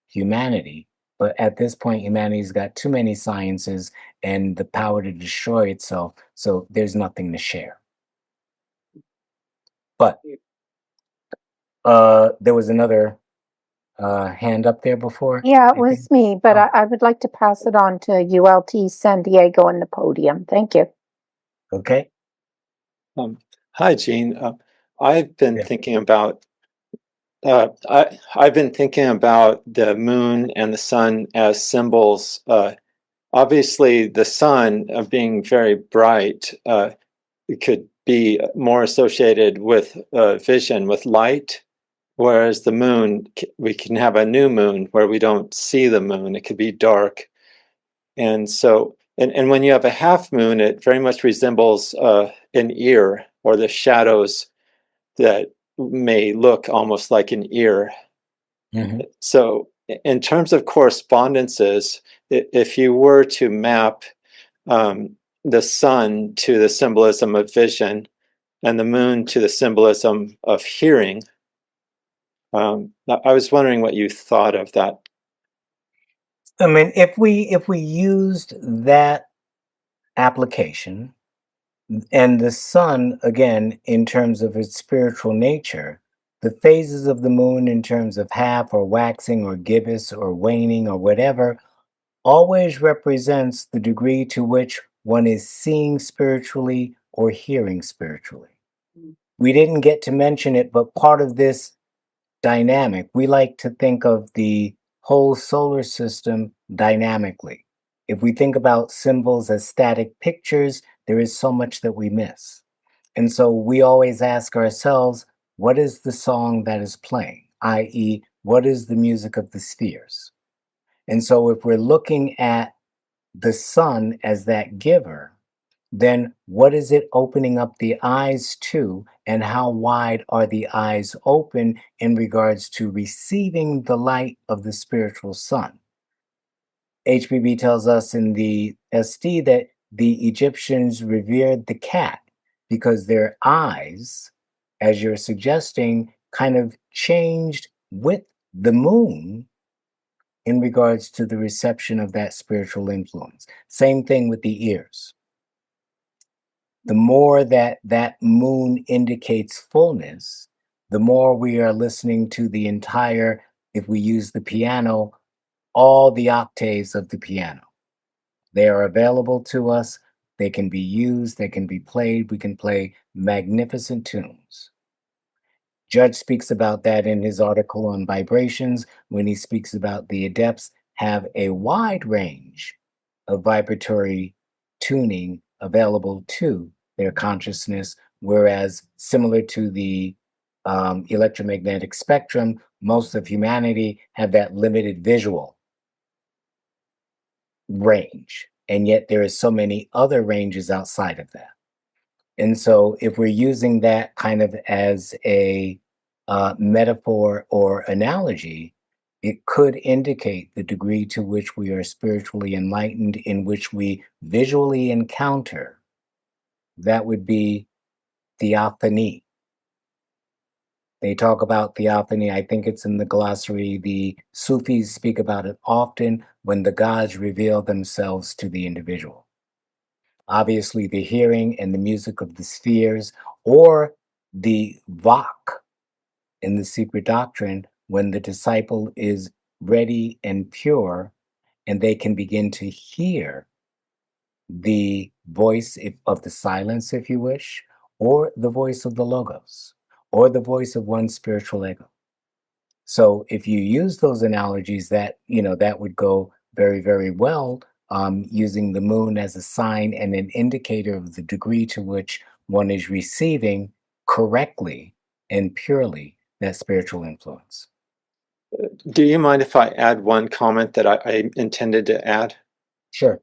Speaker 2: humanity, But at this point, humanity's got too many sciences and the power to destroy itself, so there's nothing to share. But there was another hand up there before.
Speaker 4: Yeah, it
Speaker 2: I think.
Speaker 4: was me, but
Speaker 2: Oh.
Speaker 4: I would like to pass it on to ULT San Diego and the podium. Thank you.
Speaker 2: Okay.
Speaker 5: Hi, Gene. I've been
Speaker 2: Yeah.
Speaker 5: thinking about I've been thinking about the moon and the sun as symbols. Obviously, the sun being very bright, it could be more associated with vision, with light, whereas the moon, we can have a new moon where we don't see the moon. It could be dark. And so, and when you have a half moon, it very much resembles an ear, or the shadows that may look almost like an ear.
Speaker 2: Mhm.
Speaker 5: So, in terms of correspondences, if you were to map the sun to the symbolism of vision and the moon to the symbolism of hearing, I was wondering what you thought of that.
Speaker 2: I mean, if we used that application and the sun again in terms of its spiritual nature, the phases of the moon in terms of half or waxing or gibbous or waning or whatever always represents the degree to which one is seeing spiritually or hearing spiritually. We didn't get to mention it, but part of this dynamic, we like to think of the whole solar system dynamically. If we think about symbols as static pictures, there is so much that we miss. And so we always ask ourselves, what is the song that is playing? I.e., what is the music of the spheres? And so if we're looking at the sun as that giver, then what is it opening up the eyes to, and how wide are the eyes open in regards to receiving the light of the spiritual sun? HPB tells us in the ST that the Egyptians revered the cat because their eyes, as you're suggesting, kind of changed with the moon in regards to the reception of that spiritual influence. Same thing with the ears. The more that that moon indicates fullness, the more we are listening to the entire, if we use the piano, all the octaves of the piano. They are available to us. They can be used, they can be played. We can play magnificent tunes. Judge speaks about that in his article on vibrations when he speaks about the adepts have a wide range of vibratory tuning available to their consciousness, whereas similar to the electromagnetic spectrum, most of humanity have that limited visual range, and yet there is so many other ranges outside of that. And so, if we're using that kind of as a metaphor or analogy, it could indicate the degree to which we are spiritually enlightened, in which we visually encounter. That would be theophany. They talk about theophany. I think it's in the glossary. The Sufis speak about it often when the gods reveal themselves to the individual. Obviously, the hearing and the music of the spheres, or the Vak in the secret doctrine, when the disciple is ready and pure, and they can begin to hear the voice of the silence, if you wish, or the voice of the Logos, or the voice of one spiritual ego. So if you use those analogies, that that would go very, very well, using the moon as a sign and an indicator of the degree to which one is receiving correctly and purely that spiritual influence.
Speaker 5: Do you mind if I add one comment that I intended to add?
Speaker 2: Sure.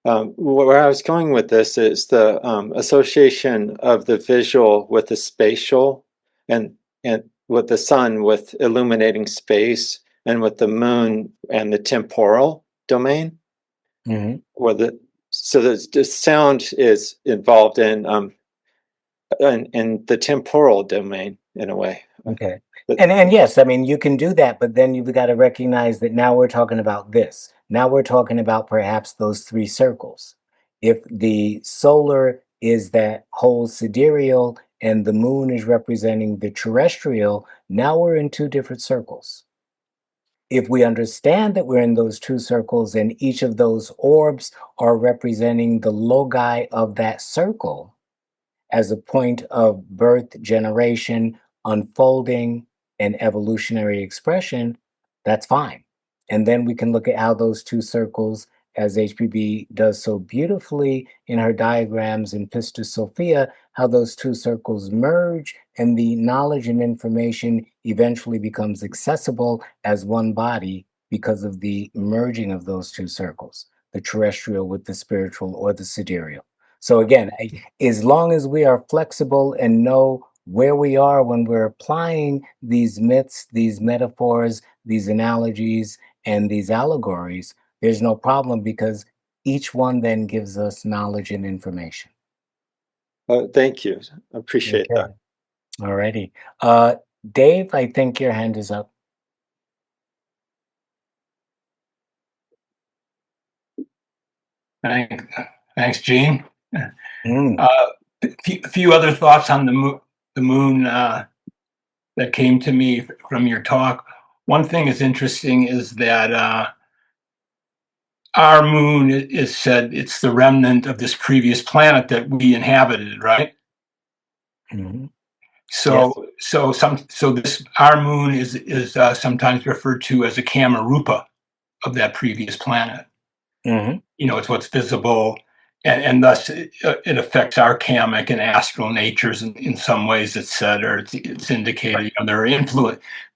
Speaker 5: Where I was going with this is the association of the visual with the spatial, and with the sun with illuminating space, and with the moon and the temporal domain.
Speaker 2: Hmm.
Speaker 5: Or so the sound is involved in the temporal domain in a way.
Speaker 2: Okay. And yes, I mean, you can do that, but then you've got to recognize that now we're talking about this. Now we're talking about perhaps those three circles. If the solar is that whole sidereal and the moon is representing the terrestrial, now we're in two different circles. If we understand that we're in those two circles and each of those orbs are representing the logi of that circle as a point of birth, generation, unfolding, and evolutionary expression, that's fine. And then we can look at how those two circles, as HPB does so beautifully in her diagrams in Pistis Sophia, how those two circles merge and the knowledge and information eventually becomes accessible as one body because of the merging of those two circles, the terrestrial with the spiritual or the sidereal. So again, as long as we are flexible and know where we are when we're applying these myths, these metaphors, these analogies, and these allegories, there's no problem because each one then gives us knowledge and information.
Speaker 5: Thank you. I appreciate
Speaker 2: Okay.
Speaker 5: that.
Speaker 2: All righty. Dave, I think your hand is up.
Speaker 6: Thanks, Gene.
Speaker 2: Mm,
Speaker 6: A few other thoughts on the moon that came to me from your talk. One thing is interesting is that our moon is said it's the remnant of this previous planet that we inhabited, right?
Speaker 2: mhm.
Speaker 6: So this our moon is sometimes referred to as a Kamarupa of that previous planet.
Speaker 2: Mhm.
Speaker 6: You know, it's what's visible, and thus it affects our kamic and astral natures in some ways. It's said, or it's indicated. You know,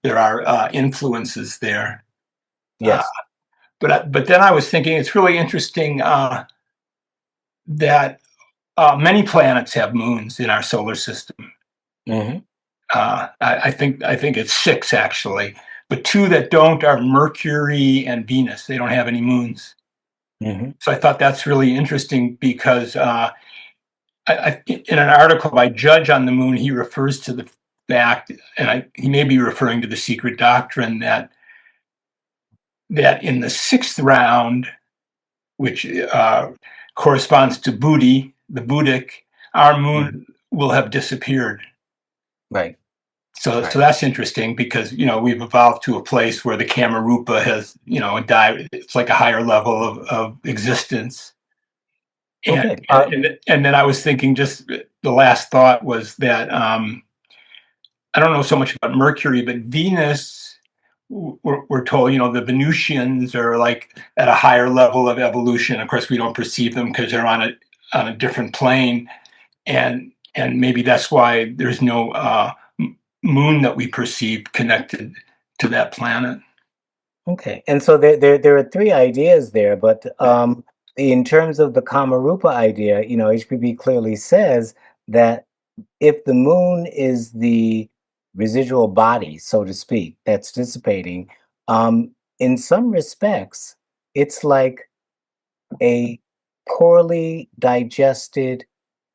Speaker 6: there are influences there.
Speaker 2: Yes.
Speaker 6: But then I was thinking it's really interesting that many planets have moons in our solar system.
Speaker 2: Mhm.
Speaker 6: I think it's 6 actually, but 2 that don't are Mercury and Venus. They don't have any moons.
Speaker 2: Mhm.
Speaker 6: So I thought that's really interesting because in an article by Judge on the Moon, he refers to the fact, and he may be referring to the secret doctrine that in the 6th round, which corresponds to Budi, the Budic, our moon will have disappeared.
Speaker 2: Right.
Speaker 6: So
Speaker 2: Right.
Speaker 6: that's interesting because we've evolved to a place where the Kamarupa has died. It's like a higher level of existence. And,
Speaker 2: Okay.
Speaker 6: and then I was thinking, just the last thought was that I don't know so much about Mercury, but Venus, we're told, the Venusians are like at a higher level of evolution. Of course, we don't perceive them because they're on a different plane, and maybe that's why there's no moon that we perceive connected to that planet.
Speaker 2: Okay, and so there are three ideas there, but in terms of the Kamarupa idea, HPB clearly says that if the moon is the residual body, so to speak, that's dissipating, in some respects, it's like a poorly digested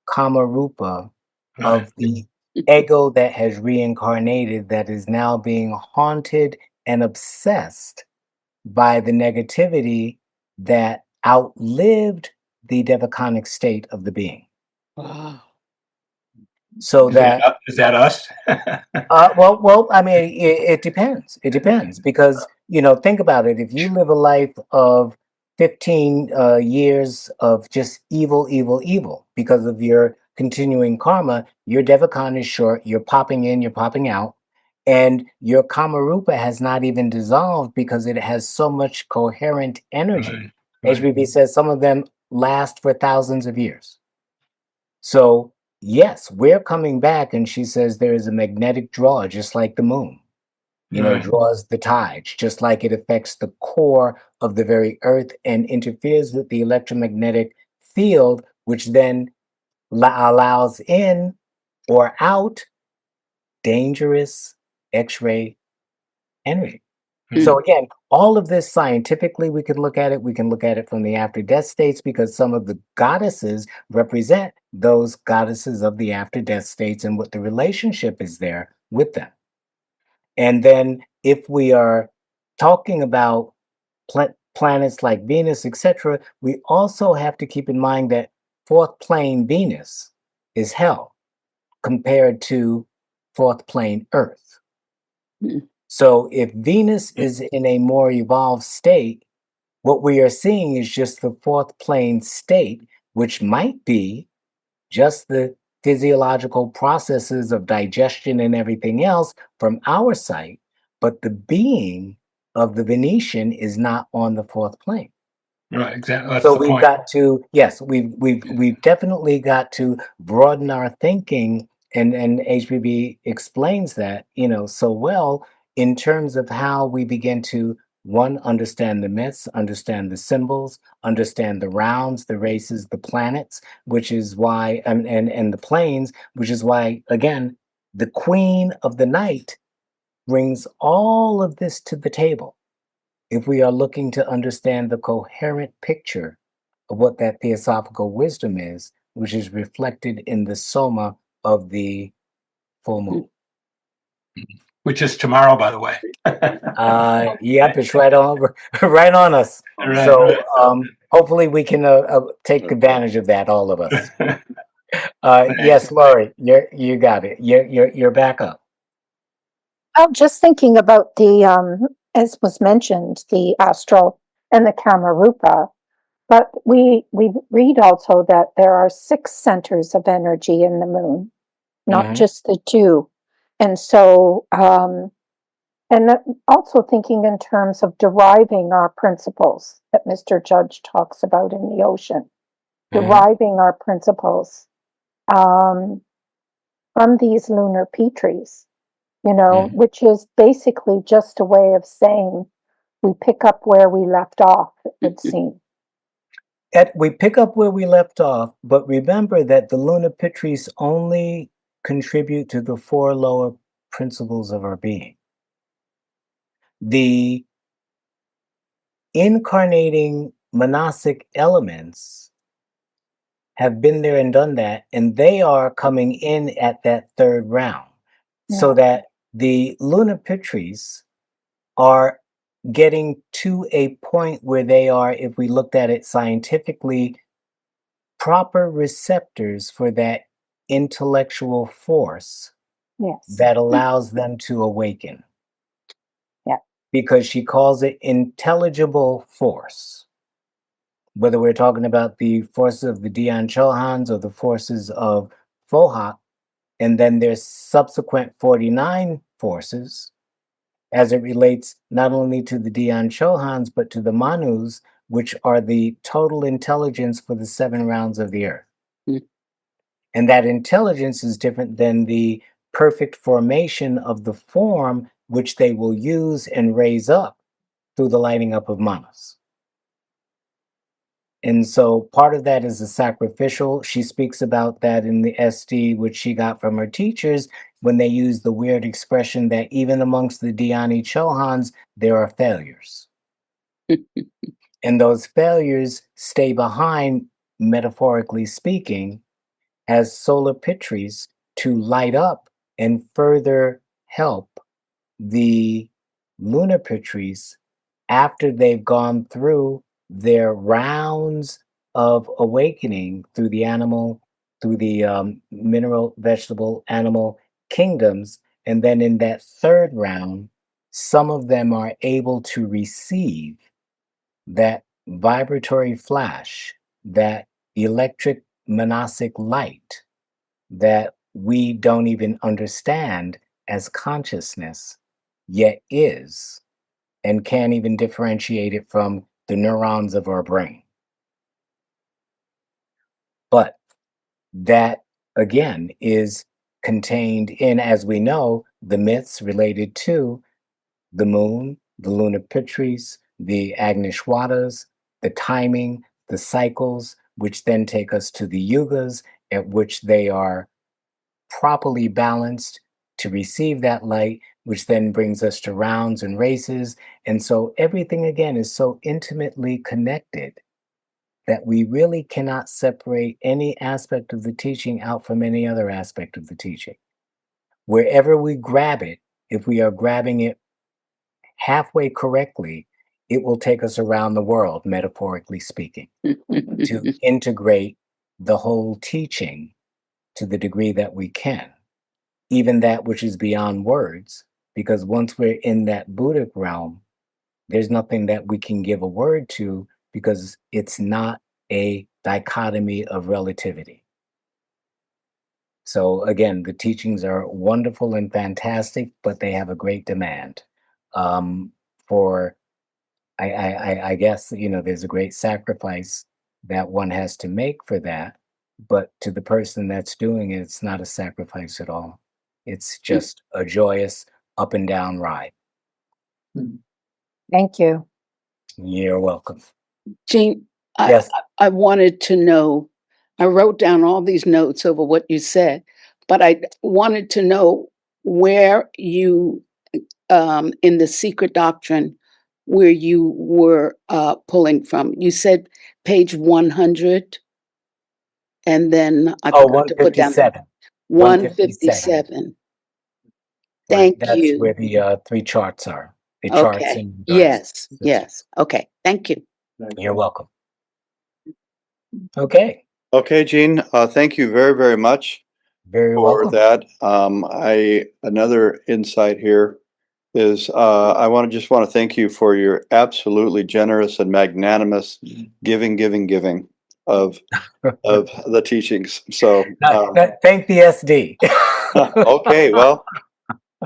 Speaker 2: Kamarupa
Speaker 6: Right.
Speaker 2: of the ego that has reincarnated that is now being haunted and obsessed by the negativity that outlived the devaconic state of the being.
Speaker 1: Wow.
Speaker 2: So that,
Speaker 6: Is that us?
Speaker 2: well, I mean, it depends. It depends because, think about it. If you live a life of 15 years of just evil, evil, evil because of your continuing karma, your devacon is short. You're popping in, you're popping out. And your Kamarupa has not even dissolved because it has so much coherent energy.
Speaker 6: Right.
Speaker 2: HBB says some of them last for thousands of years. So, yes, we're coming back, and she says there is a magnetic draw, just like the moon,
Speaker 6: Right.
Speaker 2: draws the tides, just like it affects the core of the very earth and interferes with the electromagnetic field, which then allows in or out dangerous X-ray energy. So again, all of this scientifically, we can look at it. We can look at it from the after death states because some of the goddesses represent those goddesses of the after death states and what the relationship is there with them. And then if we are talking about planets like Venus, etc., we also have to keep in mind that fourth plane Venus is hell compared to fourth plane Earth.
Speaker 1: Mm.
Speaker 2: So if Venus is in a more evolved state, what we are seeing is just the fourth plane state, which might be just the physiological processes of digestion and everything else from our sight, but the being of the Venetian is not on the fourth plane.
Speaker 6: Right, exactly. That's
Speaker 2: So
Speaker 6: the
Speaker 2: we've
Speaker 6: point.
Speaker 2: got to, yes, we've definitely got to broaden our thinking, and HBB explains that, so well in terms of how we begin to one, understand the myths, understand the symbols, understand the rounds, the races, the planets, which is why and the planes, which is why again the queen of the night brings all of this to the table if we are looking to understand the coherent picture of what that theosophical wisdom is, which is reflected in the soma of the full moon.
Speaker 6: Which is tomorrow, by the way.
Speaker 2: Yep, it's right on, right on us.
Speaker 6: Right,
Speaker 2: So
Speaker 6: right.
Speaker 2: hopefully we can take advantage of that, all of us. Yes, Laurie, you got it. You're back up.
Speaker 4: I'm just thinking about as was mentioned, the astral and the Kamarupa. But we read also that there are 6 centers of energy in the moon, not
Speaker 2: Mhm.
Speaker 4: just the 2. And so, also thinking in terms of deriving our principles that Mr. Judge talks about in the ocean,
Speaker 2: Mhm.
Speaker 4: deriving our principles um, from these lunar petries,
Speaker 2: Mhm.
Speaker 4: which is basically just a way of saying we pick up where we left off, it would seem.
Speaker 2: We pick up where we left off, but remember that the lunar pitris only contribute to the 4 lower principles of our being. The incarnating monastic elements have been there and done that, and they are coming in at that 3rd round. So
Speaker 4: Yeah.
Speaker 2: that the lunar pitris are getting to a point where they are, if we looked at it scientifically, proper receptors for that intellectual force
Speaker 4: Yes.
Speaker 2: that allows them to awaken.
Speaker 4: Yeah.
Speaker 2: Because she calls it intelligible force. Whether we're talking about the forces of the Dian Chohans or the forces of Fohat, and then there's subsequent 49 forces as it relates not only to the Dian Chohans, but to the Manus, which are the total intelligence for the 7 rounds of the earth.
Speaker 1: Mm.
Speaker 2: And that intelligence is different than the perfect formation of the form which they will use and raise up through the lighting up of manas. And so part of that is the sacrificial. She speaks about that in the SD, which she got from her teachers when they use the weird expression that even amongst the Dhyani Chohans, there are failures. And those failures stay behind, metaphorically speaking, as solar pitris to light up and further help the lunar pitris after they've gone through their rounds of awakening through the animal, through the mineral, vegetable, animal kingdoms. And then in that 3rd round, some of them are able to receive that vibratory flash, that electric monastic light that we don't even understand as consciousness, yet is, and can't even differentiate it from the neurons of our brain. But that, again, is contained in, as we know, the myths related to the moon, the lunar pitris, the Agnishwatas, the timing, the cycles, which then take us to the yugas, at which they are properly balanced to receive that light, which then brings us to rounds and races. And so everything again is so intimately connected that we really cannot separate any aspect of the teaching out from any other aspect of the teaching. Wherever we grab it if we are grabbing it halfway correctly, it will take us around the world, metaphorically speaking, to integrate the whole teaching to the degree that we can, even that which is beyond words, because once we're in that Buddhic realm, there's nothing that we can give a word to because it's not a dichotomy of relativity. So again, the teachings are wonderful and fantastic, but they have a great demand for, I guess, there's a great sacrifice that one has to make for that. But to the person that's doing it, it's not a sacrifice at all. It's just a joyous up and down ride.
Speaker 4: Thank you.
Speaker 2: You're welcome.
Speaker 1: Jean,
Speaker 2: Yes.
Speaker 1: I wanted to know, I wrote down all these notes over what you said, but I wanted to know where you, in the secret doctrine, where you were pulling from. You said page 100, and then I
Speaker 2: Oh,
Speaker 1: forgot to put down
Speaker 2: 157.
Speaker 1: 157. Thank
Speaker 2: That's
Speaker 1: you.
Speaker 2: where the three charts are. The charts
Speaker 1: Okay.
Speaker 2: in regards
Speaker 1: Yes.
Speaker 2: to-
Speaker 1: Yes. Okay. Thank you.
Speaker 2: You're welcome. Okay.
Speaker 3: Okay, Jean, thank you very, very much
Speaker 2: Very
Speaker 3: for
Speaker 2: welcome.
Speaker 3: that. Another insight here is I want to thank you for your absolutely generous and magnanimous giving of the teachings. So
Speaker 2: Thank the SD.
Speaker 3: okay, well,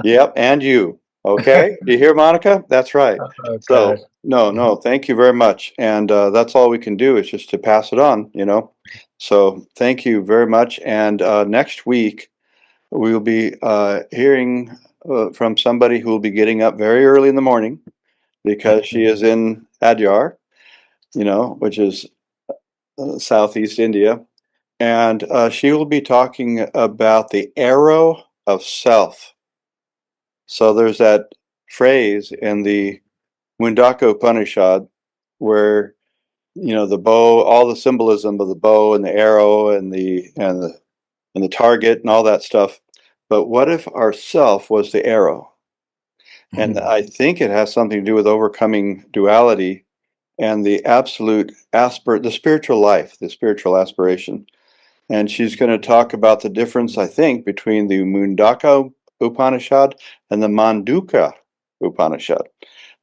Speaker 3: yep, and you. Okay, do you hear, Monica? That's right.
Speaker 2: Oh,
Speaker 3: So
Speaker 2: gosh.
Speaker 3: no, thank you very much, and that's all we can do is just to pass it on. So thank you very much, and next week we will be hearing from somebody who will be getting up very early in the morning because she is in Adyar, which is southeast India, and she will be talking about the arrow of self. So there's that phrase in the Mundaka Upanishad where the bow, all the symbolism of the bow and the arrow and the target and all that stuff. But what if our self was the arrow? And I think it has something to do with overcoming duality and the the spiritual life, the spiritual aspiration. And she's going to talk about the difference, I think, between the Mundaka Upanishad and the Manduka Upanishad.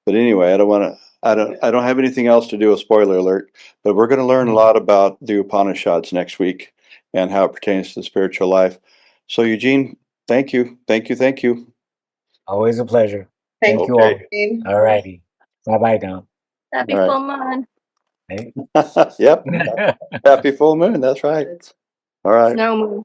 Speaker 3: But anyway, I don't have anything else to do, a spoiler alert, but we're going to learn a lot about the Upanishads next week and how it pertains to the spiritual life. So Eugene, thank you.
Speaker 2: Always a pleasure. Thank you all.
Speaker 3: Okay.
Speaker 2: All righty. Bye-bye now.
Speaker 7: Happy
Speaker 3: All right.
Speaker 7: full moon.
Speaker 2: Hey.
Speaker 3: Yep. Happy full moon. That's right. All right.
Speaker 7: Snow moon.